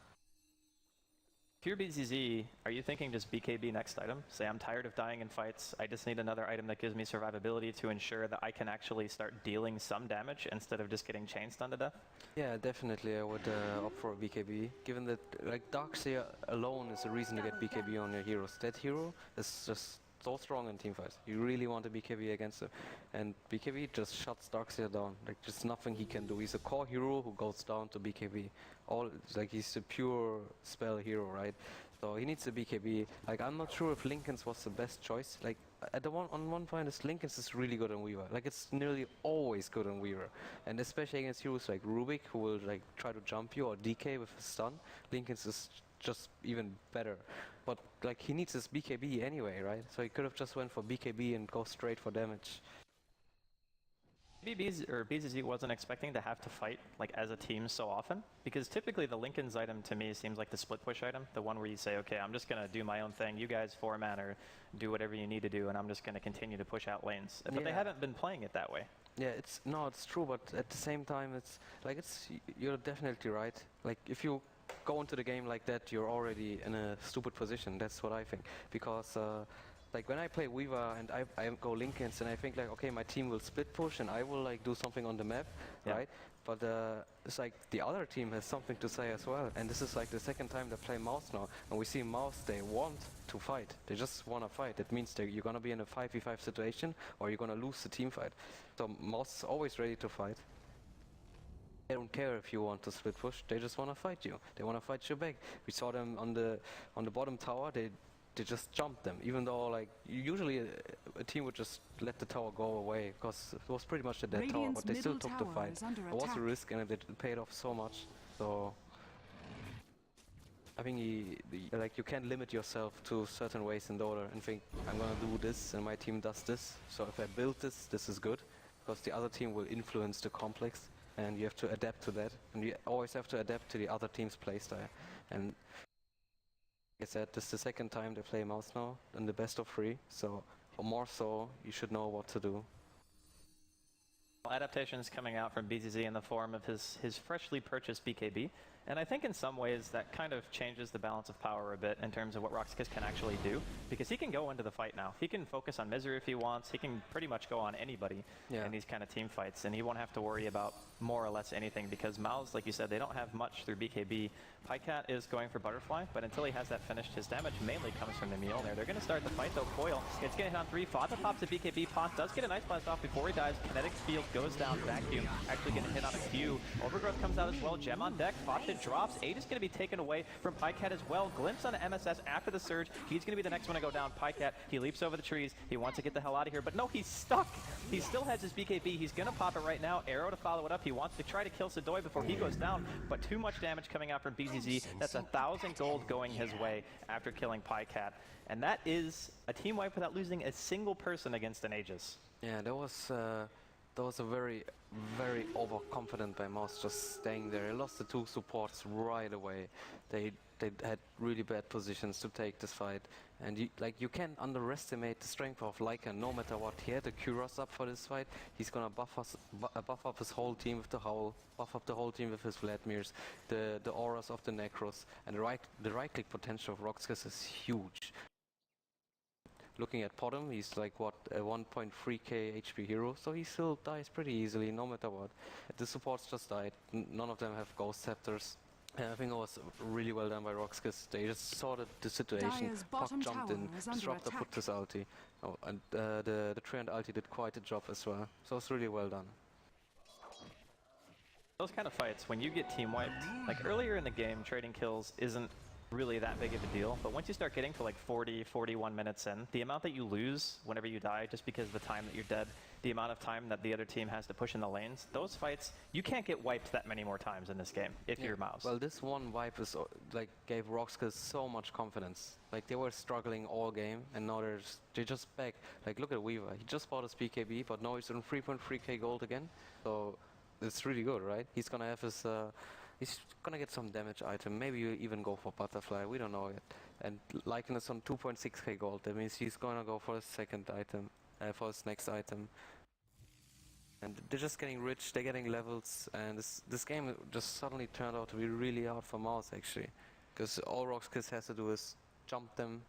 If you're BZZ, are you thinking just BKB next item? Say I'm tired of dying in fights, I just need another item that gives me survivability to ensure that I can actually start dealing some damage instead of just getting chain stunned to death? Yeah, definitely I would opt for a BKB, given that like Darkseer alone is a reason to get BKB on your heroes. That hero is just so strong in teamfights. You really want a BKB against him. And BKB just shuts Darkseer down. Like just nothing he can do. He's a core hero who goes down to BKB. Like he's a pure spell hero, right? So he needs a BKB. Like I'm not sure if Lincoln's was the best choice. Like on one point is Lincoln's is really good on Weaver. Like it's nearly always good on Weaver. And especially against heroes like Rubik who will like try to jump you, or DK with his stun. Lincoln's is just even better. But like he needs his BKB anyway, right? So he could have just went for BKB and go straight for damage. Maybe BZZ wasn't expecting to have to fight like as a team so often, because typically the Lincoln's item to me seems like the split push item, the one where you say, okay, I'm just gonna do my own thing, you guys 4-man or do whatever you need to do, and I'm just gonna continue to push out lanes. But they haven't been playing it that way. Yeah, it's true, but at the same time, it's like you're definitely right. Like if you go into the game like that, you're already in a stupid position. That's what I think, because like when I play Weaver and I go Lincolns and I think like, okay, my team will split push and I will like do something on the map, right? But it's like the other team has something to say as well, and this is like the second time they play Mouse now, and we see Mouse, they want to fight, they just want to fight. It means that you're gonna be in a 5v5 situation or you're gonna lose the team fight. So Mouse is always ready to fight. They don't care if you want to split push, they just want to fight you. They want to fight you back. We saw them on the bottom tower, they just jumped them, even though like usually a team would just let the tower go away, because it was pretty much a dead tower, but they still took the fight. It was a risk and it paid off so much. So I think like you can't limit yourself to certain ways in Dota and think I'm gonna do this and my team does this, so if I build this is good, because the other team will influence the complex. And you have to adapt to that, and you always have to adapt to the other team's playstyle. And like I said, this is the second time they play Mouse now, in the best of 3, so more so, you should know what to do. Adaptations coming out from BZZ in the form of his freshly purchased BKB, and I think in some ways that kind of changes the balance of power a bit in terms of what RoX can actually do, because he can go into the fight now. He can focus on Misery if he wants, he can pretty much go on anybody in these kind of team fights, and he won't have to worry about more or less anything, because Mouse, like you said, they don't have much through BKB. Pycat is going for Butterfly, but until he has that finished, his damage mainly comes from the Mjolnir. They're going to start the fight though. Coil gets getting hit on 3. Fata pops a BKB. Pot does get a nice blast off before he dies. Kinetic field goes down. Vacuum actually getting hit on a Q. Overgrowth comes out as well. Gem on deck. Fata drops. 8 is going to be taken away from Pycat as well. Glimpse on MSS after the surge. He's going to be the next one to go down. Pycat, he leaps over the trees. He wants to get the hell out of here, but no, he's stuck. He still has his BKB. He's going to pop it right now. Arrow to follow it up. He wants to try to kill Sadoy before he goes down, but too much damage coming out from BZZ. That's 1,000 gold going his way after killing Pycat. And that is a team wipe without losing a single person against an Aegis. Yeah, that was a very, very overconfident by Mouse just staying there. He lost the 2 supports right away. They had really bad positions to take this fight. And you can't underestimate the strength of Lycan no matter what. He had the Kuros up for this fight. He's gonna buff up his whole team with the Howl, buff up the whole team with his Vladimirs, the auras of the Necros, and the right click potential of RoX is huge. Looking at Podem, he's like what, a 1.3k HP hero, so he still dies pretty easily no matter what. The supports just died. None of them have Ghost Scepters. And I think it was really well done by RoX, because they just saw the situation. Puck jumped in, Disruptor put his ulti. Oh, and the Treant ulti did quite a job as well. So it's really well done. Those kind of fights, when you get team wiped, like earlier in the game, trading kills isn't really that big of a deal. But once you start getting to like 40, 41 minutes in, the amount that you lose whenever you die, just because of the time that you're dead, the amount of time that the other team has to push in the lanes, those fights, you can't get wiped that many more times in this game if you're Mouse. Well, this one wipe is like gave RoX so much confidence. Like they were struggling all game, and now they're just back. Like look at Weaver, he just bought his BKB, but now he's on 3.3k gold again. So it's really good, right? He's gonna have his. He's gonna get some damage item. Maybe you even go for Butterfly. We don't know yet. And Lycan is on 2.6k gold. That means he's gonna go for his second item, for his next item. And they're just getting rich. They're getting levels, and this game just suddenly turned out to be really hard for Mouse actually, because all RoX has to do is jump them,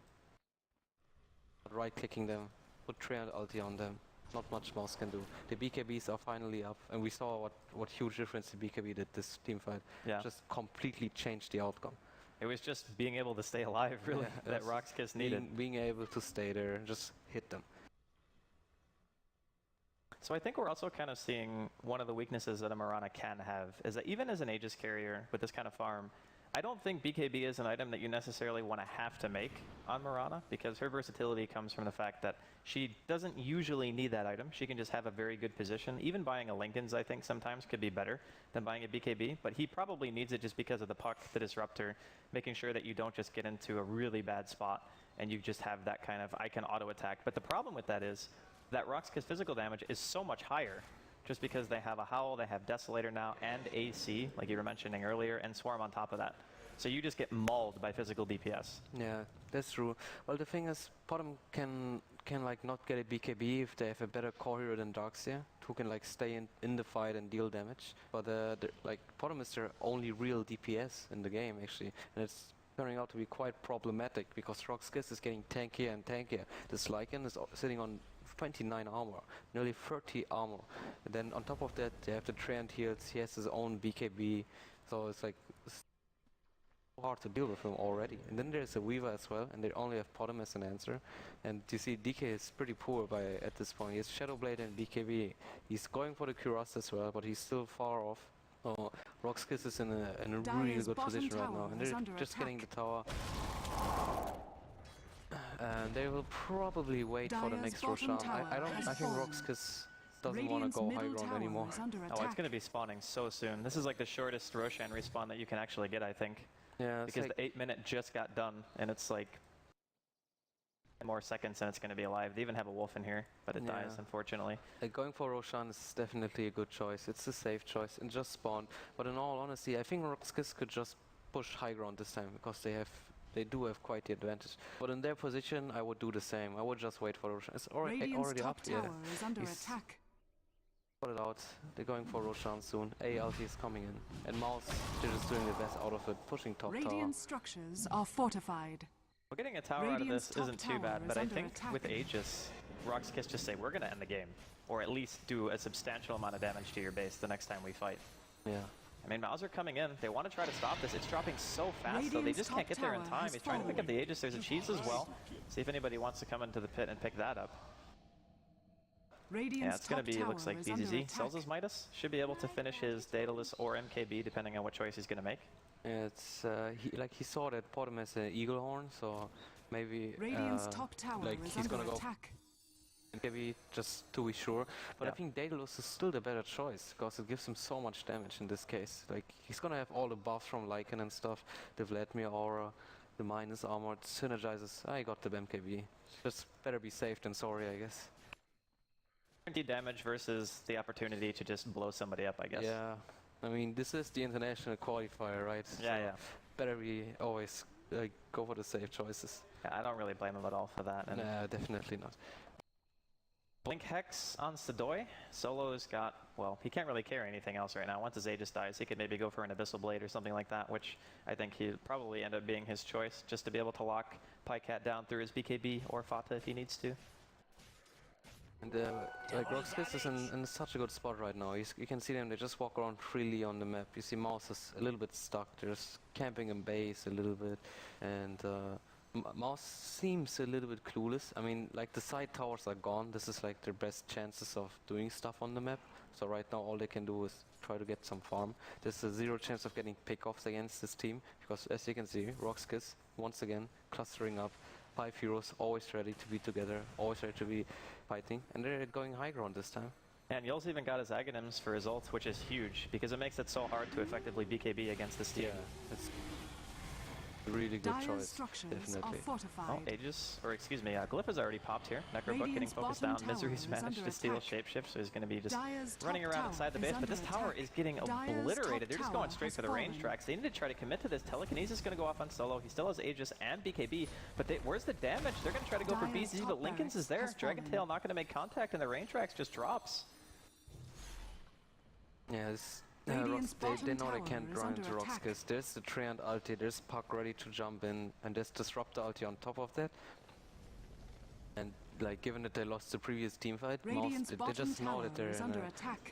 right-clicking them, put Treant ulti on them. Not much Mouse can do. The BKBs are finally up, and we saw what huge difference the BKB did this team fight. Yeah. Just completely changed the outcome. It was just being able to stay alive, really, that RoX needed. Being able to stay there, just hit them. So I think we're also kind of seeing one of the weaknesses that a Mirana can have, is that even as an Aegis carrier with this kind of farm, I don't think BKB is an item that you necessarily want to have to make on Mirana, because her versatility comes from the fact that she doesn't usually need that item. She can just have a very good position. Even buying a Linken's, I think, sometimes could be better than buying a BKB, but he probably needs it just because of the puck, the disruptor, making sure that you don't just get into a really bad spot and you just have that kind of, I can auto-attack. But the problem with that is that RoX's physical damage is so much higher, just because they have a Howl, they have Desolator now, and AC, like you were mentioning earlier, and Swarm on top of that. So you just get mauled by physical DPS. Yeah, that's true. Well, the thing is, Potom can like not get a BKB if they have a better core hero than Darkseer, who can like stay in the fight and deal damage. But like Potom is their only real DPS in the game actually, and it's turning out to be quite problematic because RoX is getting tankier and tankier. This Lycan is sitting on 29 armor, nearly 30 armor. And then on top of that, they have the Treant heals. He has his own BKB, so it's like hard to deal with him already. And then there's a Weaver as well, and they only have Potom as an answer. And you see, DK is pretty poor at this point. He has Shadowblade and BKB. He's going for the Cuirass as well, but he's still far off. So RoX is in a really good position right now, and they're just getting the tower. And they will probably wait for the next Roshan. I think RoX doesn't want to go high ground anymore. Oh, it's going to be spawning so soon. This is like the shortest Roshan respawn that you can actually get, I think. Yeah, because like the 8-minute just got done, and it's like more seconds and it's going to be alive. They even have a wolf in here, but it dies, unfortunately. Going for Roshan is definitely a good choice. It's a safe choice and just spawn. But in all honesty, I think RoX could just push high ground this time because they do have quite the advantage. But in their position, I would do the same. I would just wait for Roshan. It's already up. Tower is under attack. Put it out. They're going for Roshan soon. ulti is coming in. And Mouse, they're just doing the best out of it, pushing top tower. Radiant structures are fortified. Well, getting a tower out of this isn't too bad, but I think with Aegis, RoX just say, we're going to end the game. Or at least do a substantial amount of damage to your base the next time we fight. Yeah. I mean, Mauser coming in. They want to try to stop this. It's dropping so fast, though. They just can't get there in time. He's trying to pick up the Aegis. There's a cheese as well. See if anybody wants to come into the pit and pick that up. Yeah, it's going to be, looks like BZZ. Sells his Midas. Should be able to finish his Daedalus or MKB, depending on what choice he's going to make. Yeah, it's, he saw that Potom has an Eagle Horn, so maybe he's going to go MKB just to be sure. But I think Daedalus is still the better choice, because it gives him so much damage in this case. Like, he's going to have all the buffs from Lycan and stuff, the Vladimir aura, the minus armor, it synergizes. I got the MKB. Just better be safe than sorry, I guess. Damage versus the opportunity to just blow somebody up, I guess. Yeah, I mean, this is the international qualifier, right? Yeah, so better be always go for the safe choices. Yeah, I don't really blame him at all for that. And nah, definitely not. Blink Hex on Sadoy. Solo's got, well, he can't really carry anything else right now. Once his Aegis dies, he could maybe go for an Abyssal Blade or something like that, which I think he'd probably end up being his choice, just to be able to lock Pycat down through his BKB or Fata if he needs to. And like RoX is in such a good spot right now. You can see them, they just walk around freely on the map. You see Mouse is a little bit stuck, they're just camping in base a little bit. And Mouse seems a little bit clueless. I mean, like the side towers are gone. This is like their best chances of doing stuff on the map. So right now all they can do is try to get some farm. There's a 0 chance of getting pickoffs against this team because as you can see, RoX once again clustering up. 5 heroes always ready to be together, always ready to be fighting, and they're going high ground this time. And Yul's even got his Aghanims for his ult, which is huge because it makes it so hard to effectively BKB against this team. Yeah, it's a really good Dire's choice, structures definitely. are fortified. Oh, Aegis, or excuse me, Glyph has already popped here. Necrobot getting focused down. Misery's managed to steal Shapeshift, so he's going to be just running around inside the base. But this tower is getting obliterated. They're just going straight for the range tracks. They need to try to commit to this. Telekinesis is going to go off on solo. He still has Aegis and BKB, but where's the damage? They're going to try to go for BZ, but Linken's is there. Dragontail not going to make contact, and the range tracks just drops. Yeah, they know they can't run into RoX because there's the Treant ulti, there's Puck ready to jump in, and there's Disruptor ulti on top of that. And like, given that they lost the previous team fight, they just know that they're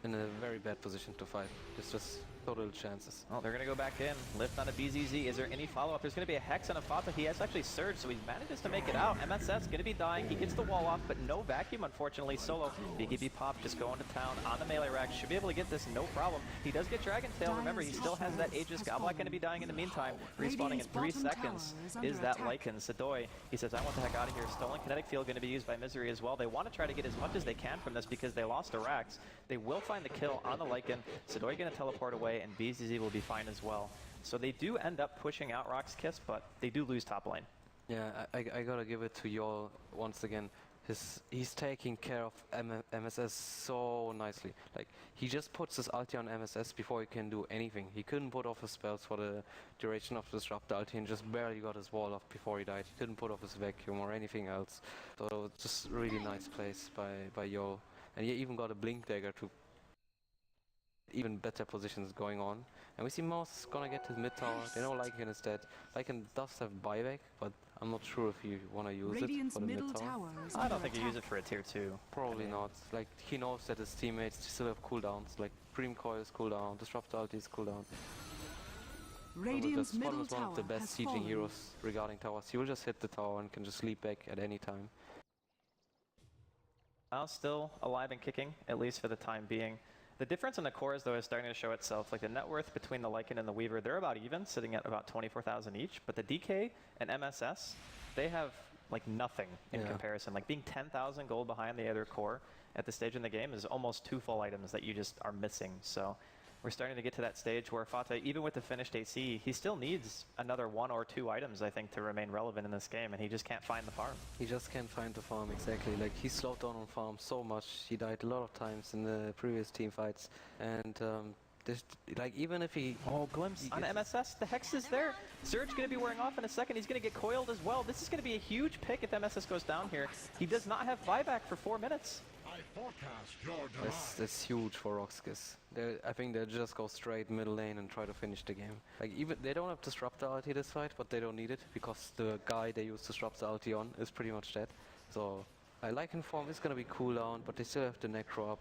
in a very bad position to fight. It's just so little chances. Oh, they're going to go back in. Lift on a BZZ. Is there any follow-up? There's going to be a Hex on a Fata. He has actually surged, so he manages to make it out. MSS going to be dying. He gets the wall off, but no vacuum, unfortunately. Solo. BKB Pop just going to town on the melee rack. Should be able to get this, no problem. He does get Dragon Tail. Remember, he still has that Aegis. Godblack going to be dying in the meantime. Respawning in 3 seconds is that Lycan. Sadoy, he says, I want the heck out of here. Stolen Kinetic Field going to be used by Misery as well. They want to try to get as much as they can from this because they lost a Rax. They will find the kill on the Lycan. Sadoy going to teleport away, and BZZ will be fine as well. So they do end up pushing out RoX, but they do lose top lane. Yeah, I gotta give it to Yol once again. He's taking care of MSS so nicely. Like, he just puts his ulti on MSS before he can do anything. He couldn't put off his spells for the duration of Disrupt ulti and just barely got his wall off before he died. He couldn't put off his vacuum or anything else. So just really nice plays by Yol. And he even got a Blink Dagger to even better positions going on. And we see Mouse gonna get to the mid tower. They know Lycan is dead. Lycan does have buyback, but I'm not sure if you want to use it for the mid tower. I don't think you use it for a tier 2. Probably not. Like, he knows that his teammates still have cooldowns. Like, Dream Coil is cooldown, Disrupt ulti is cooldown. Radiant's middle is one of the best sieging heroes regarding towers. He will just hit the tower and can just leap back at any time. Now still alive and kicking, at least for the time being. The difference in the cores, though, is starting to show itself. Like, the net worth between the Lycan and the Weaver, they're about even, sitting at about 24,000 each. But the DK and MSS, they have, like, nothing in comparison. Like, being 10,000 gold behind the other core at this stage in the game is almost 2 full items that you just are missing. So we're starting to get to that stage where Fata, even with the finished AC, he still needs another 1 or 2 items, I think, to remain relevant in this game, and he just can't find the farm. He just can't find the farm, exactly. Like, he slowed down on farm so much. He died a lot of times in the previous team fights, and like, even if he... Oh, glimpse on MSS. The Hex is there. Surge going to be wearing off in a second. He's going to get coiled as well. This is going to be a huge pick if MSS goes down here. He does not have buyback for 4 minutes. That's huge for RoX. I think they'll just go straight middle lane and try to finish the game. Like, even they don't have Disruptor ulti this fight, but they don't need it because the guy they use Disruptor ulti on is pretty much dead. So Lycan form is gonna be cooldown, but they still have the Necro up.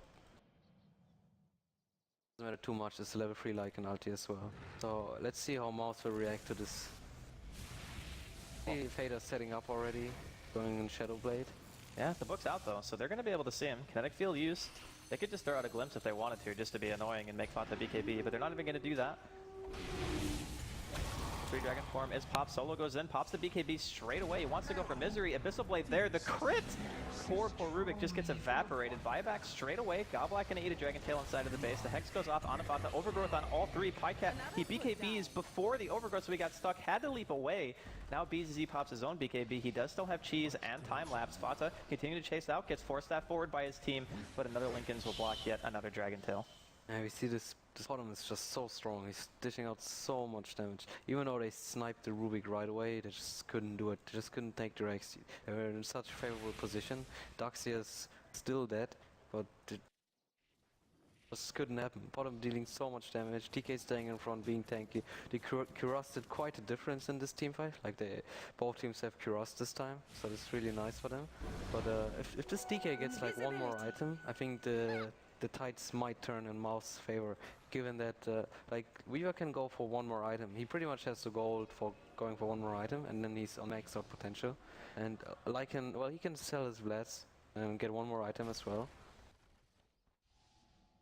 Doesn't matter too much. It's a level 3 Lycan ulti as well. So let's see how Mouse will react to this. Fader's setting up already, going in Shadowblade. Yeah, the book's out though, so they're going to be able to see him. Kinetic Field used. They could just throw out a glimpse if they wanted to, just to be annoying and make Fata BKB, but they're not even going to do that. 3 Dragon form is pop. Solo goes in, pops the BKB straight away. He wants to go for Misery. Abyssal Blade there. The crit! Poor Rubik just gets evaporated. Buyback straight away. Godblack gonna eat a Dragon Tail inside of the base. The Hex goes off on Fata. Overgrowth on all 3. Pycat, he BKBs before the Overgrowth, so he got stuck. Had to leap away. Now BZZ pops his own BKB. He does still have Cheese and Time Lapse. Fata continuing to chase out. Gets forced that forward by his team, but another Linken's will block yet another Dragon Tail. Yeah, we see this bottom is just so strong. He's dishing out so much damage. Even though they sniped the Rubik right away, they just couldn't do it. They just couldn't take the Rex. They were in such a favorable position. Daxia's still dead, but it just couldn't happen. Bottom dealing so much damage. TK staying in front, being tanky. The Kuras did quite a difference in this team fight. Like, both teams have Kuras this time, so that's really nice for them. But if this TK gets like 1 more item, I think the tides might turn in Mouse's favor, given that like, Weaver can go for 1 more item. He pretty much has the gold for going for 1 more item, and then he's on max out potential. And Lycan, well, he can sell his Blast and get 1 more item as well.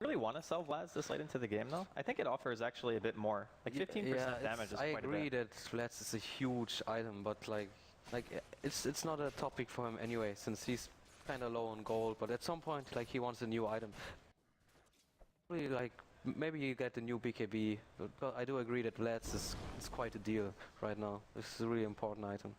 Really want to sell Vlad's this late into the game though? I think it offers actually a bit more. Like 15% damage is I quite a agree bit. that Vlad's is a huge item, but like it's not a topic for him anyway, since he's kind of low on gold. But at some point, like he wants a new item. Really, like maybe you get the new BKB, but I do agree that Vlad's is quite a deal right now. This is a really important item.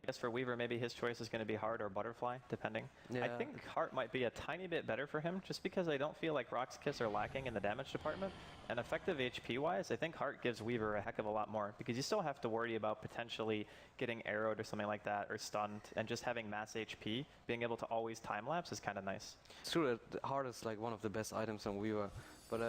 I guess for Weaver, maybe his choice is going to be Heart or Butterfly, depending. Yeah. I think Heart might be a tiny bit better for him, just because I don't feel like RoX Kiss are lacking in the damage department. And effective HP-wise, I think Heart gives Weaver a heck of a lot more, because you still have to worry about potentially getting arrowed or something like that, or stunned, and just having mass HP, being able to always time-lapse is kind of nice. It's true that Heart is like one of the best items on Weaver, but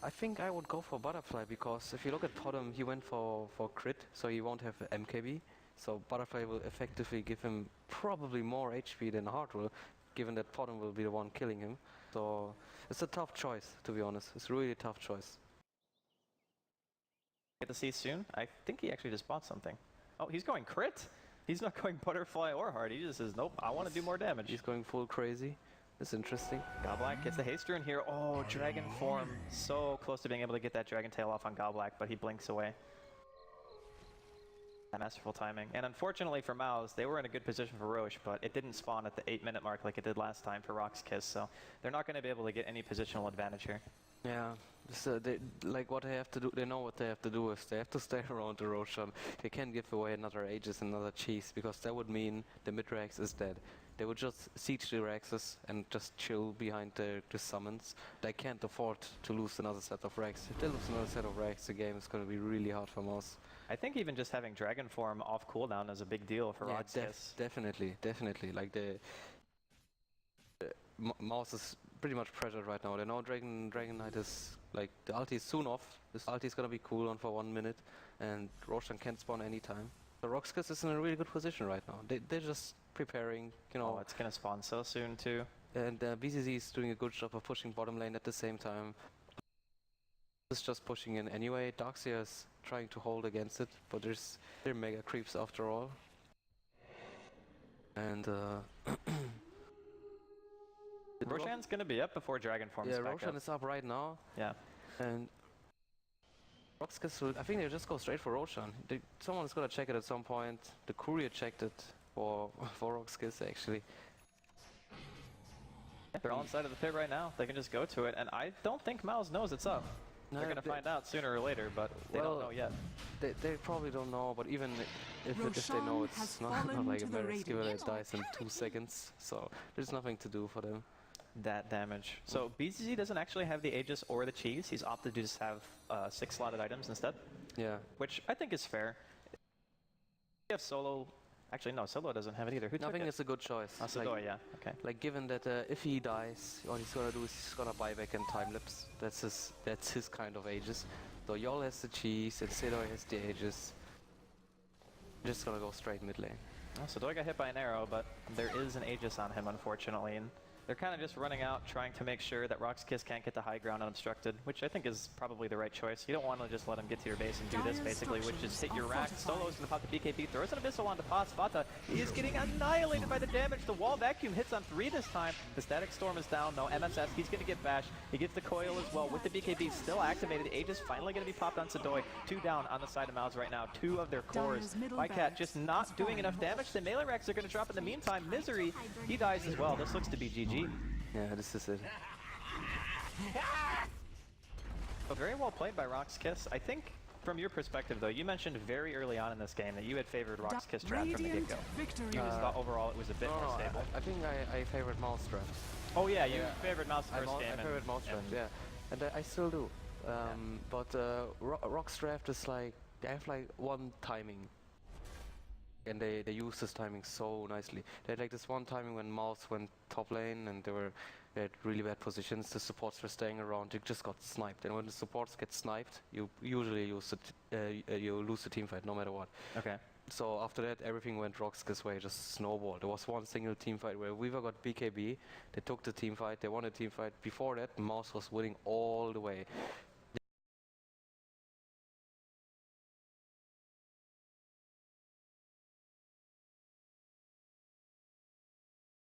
I think I would go for Butterfly, because if you look at Potom, he went for crit, so he won't have MKB. So Butterfly will effectively give him probably more HP than Heart will, given that Potom will be the one killing him. So it's a tough choice, to be honest. It's a really tough choice. Get to see soon. I think he actually just bought something. Oh, he's going crit? He's not going Butterfly or Heart. He just says, nope, I want to do more damage. He's going full crazy. That's interesting. Goblak gets the haster in here. Oh, Dragon Form. So close to being able to get that Dragon Tail off on Goblak, but he blinks away. Masterful timing. And unfortunately for Mouse, they were in a good position for Roche, but it didn't spawn at the 8-minute mark like it did last time for RoX Kiss, so they're not going to be able to get any positional advantage here. Yeah, like what they have to do, they know what they have to do is they have to stay around the Roshan. They can't give away another Aegis, another cheese, because that would mean the mid-Rex is dead. They would just siege the Rexes and just chill behind the summons. They can't afford to lose another set of Rex. If they lose another set of Rex, the game is going to be really hard for Mouse. I think even just having Dragon Form off cooldown is a big deal for RoX Kiss. Definitely. Like the Mouse is pretty much pressured right now. They know Dragon Knight is like the ulti is soon off. This ulti is gonna be cooldown for 1 minute, and Roshan can't spawn anytime. So RoX Kiss is in a really good position right now. They're just preparing, you know. Oh, it's gonna spawn so soon too. And BCZ is doing a good job of pushing bottom lane at the same time. Is just pushing in anyway. Darkseer is trying to hold against it, but they're mega creeps after all. And Roshan's gonna be up before Dragon Forms back Roshan up. is up right now. Yeah. And RoX Kiss will, I think they just go straight for Roshan. Someone's gonna check it at some point. The courier checked it for RoX Kiss actually. They're all inside of the pit right now. They can just go to it, and I don't think Mouse knows it's up. No, They're gonna find out sooner or later, but they don't know yet. They probably don't know, but even if they know, it's not like a Varus Skiller dies in 2 seconds, so there's nothing to do for them. That damage. So BCZ doesn't actually have the Aegis or the cheese. He's opted to just have 6 slotted items instead. Yeah. Which I think is fair. You have Solo. Actually, no, Solo doesn't have it either. Who took I think it? it's a good choice. Sodoi, yeah. Okay. Like given that if he dies, all he's gonna do is he's gonna buy back and time lapse. That's his kind of Aegis. So Yol has the cheese and Sodoi has the Aegis. Just gonna go straight mid lane. Oh, Sodoi got hit by an arrow, but there is an Aegis on him, unfortunately. And they're kind of just running out, trying to make sure that RoX Kiss can't get the high ground unobstructed, which I think is probably the right choice. You don't want to just let him get to your base and do this, basically, which is hit your rack. Solo's going to pop the BKB, throws an Abyssal onto Fata. He is getting annihilated by the damage. The wall vacuum hits on 3 this time. The Static Storm is down, though. MSS, he's going to get bashed. He gets the coil as well with the BKB still activated. Aegis finally going to be popped on Sodoi. 2 down on the side of Mouse right now. 2 of their cores. Bycat just not doing enough damage. The melee racks are going to drop in the meantime. Misery, he dies as well. This looks to be GG. Yeah, this is it. But very well played by RoX Kiss. I think, from your perspective though, you mentioned very early on in this game that you had favored RoX Kiss draft from the get-go. You just thought overall it was a bit more stable. I think I favored Mouse draft. Oh yeah, you favored Mouse first game. I favored Mouse draft, yeah. And I still do. But RoX draft is like, they have like one timing. And they use this timing so nicely. They had like this one timing when Mouse went top lane and they had really bad positions. The supports were staying around. You just got sniped. And when the supports get sniped, you usually use you lose the team fight no matter what. Okay. So after that, everything went RoX Kiss way, just snowballed. There was one single team fight where Weaver got BKB. They took the team fight. They won the team fight. Before that, Mouse was winning all the way.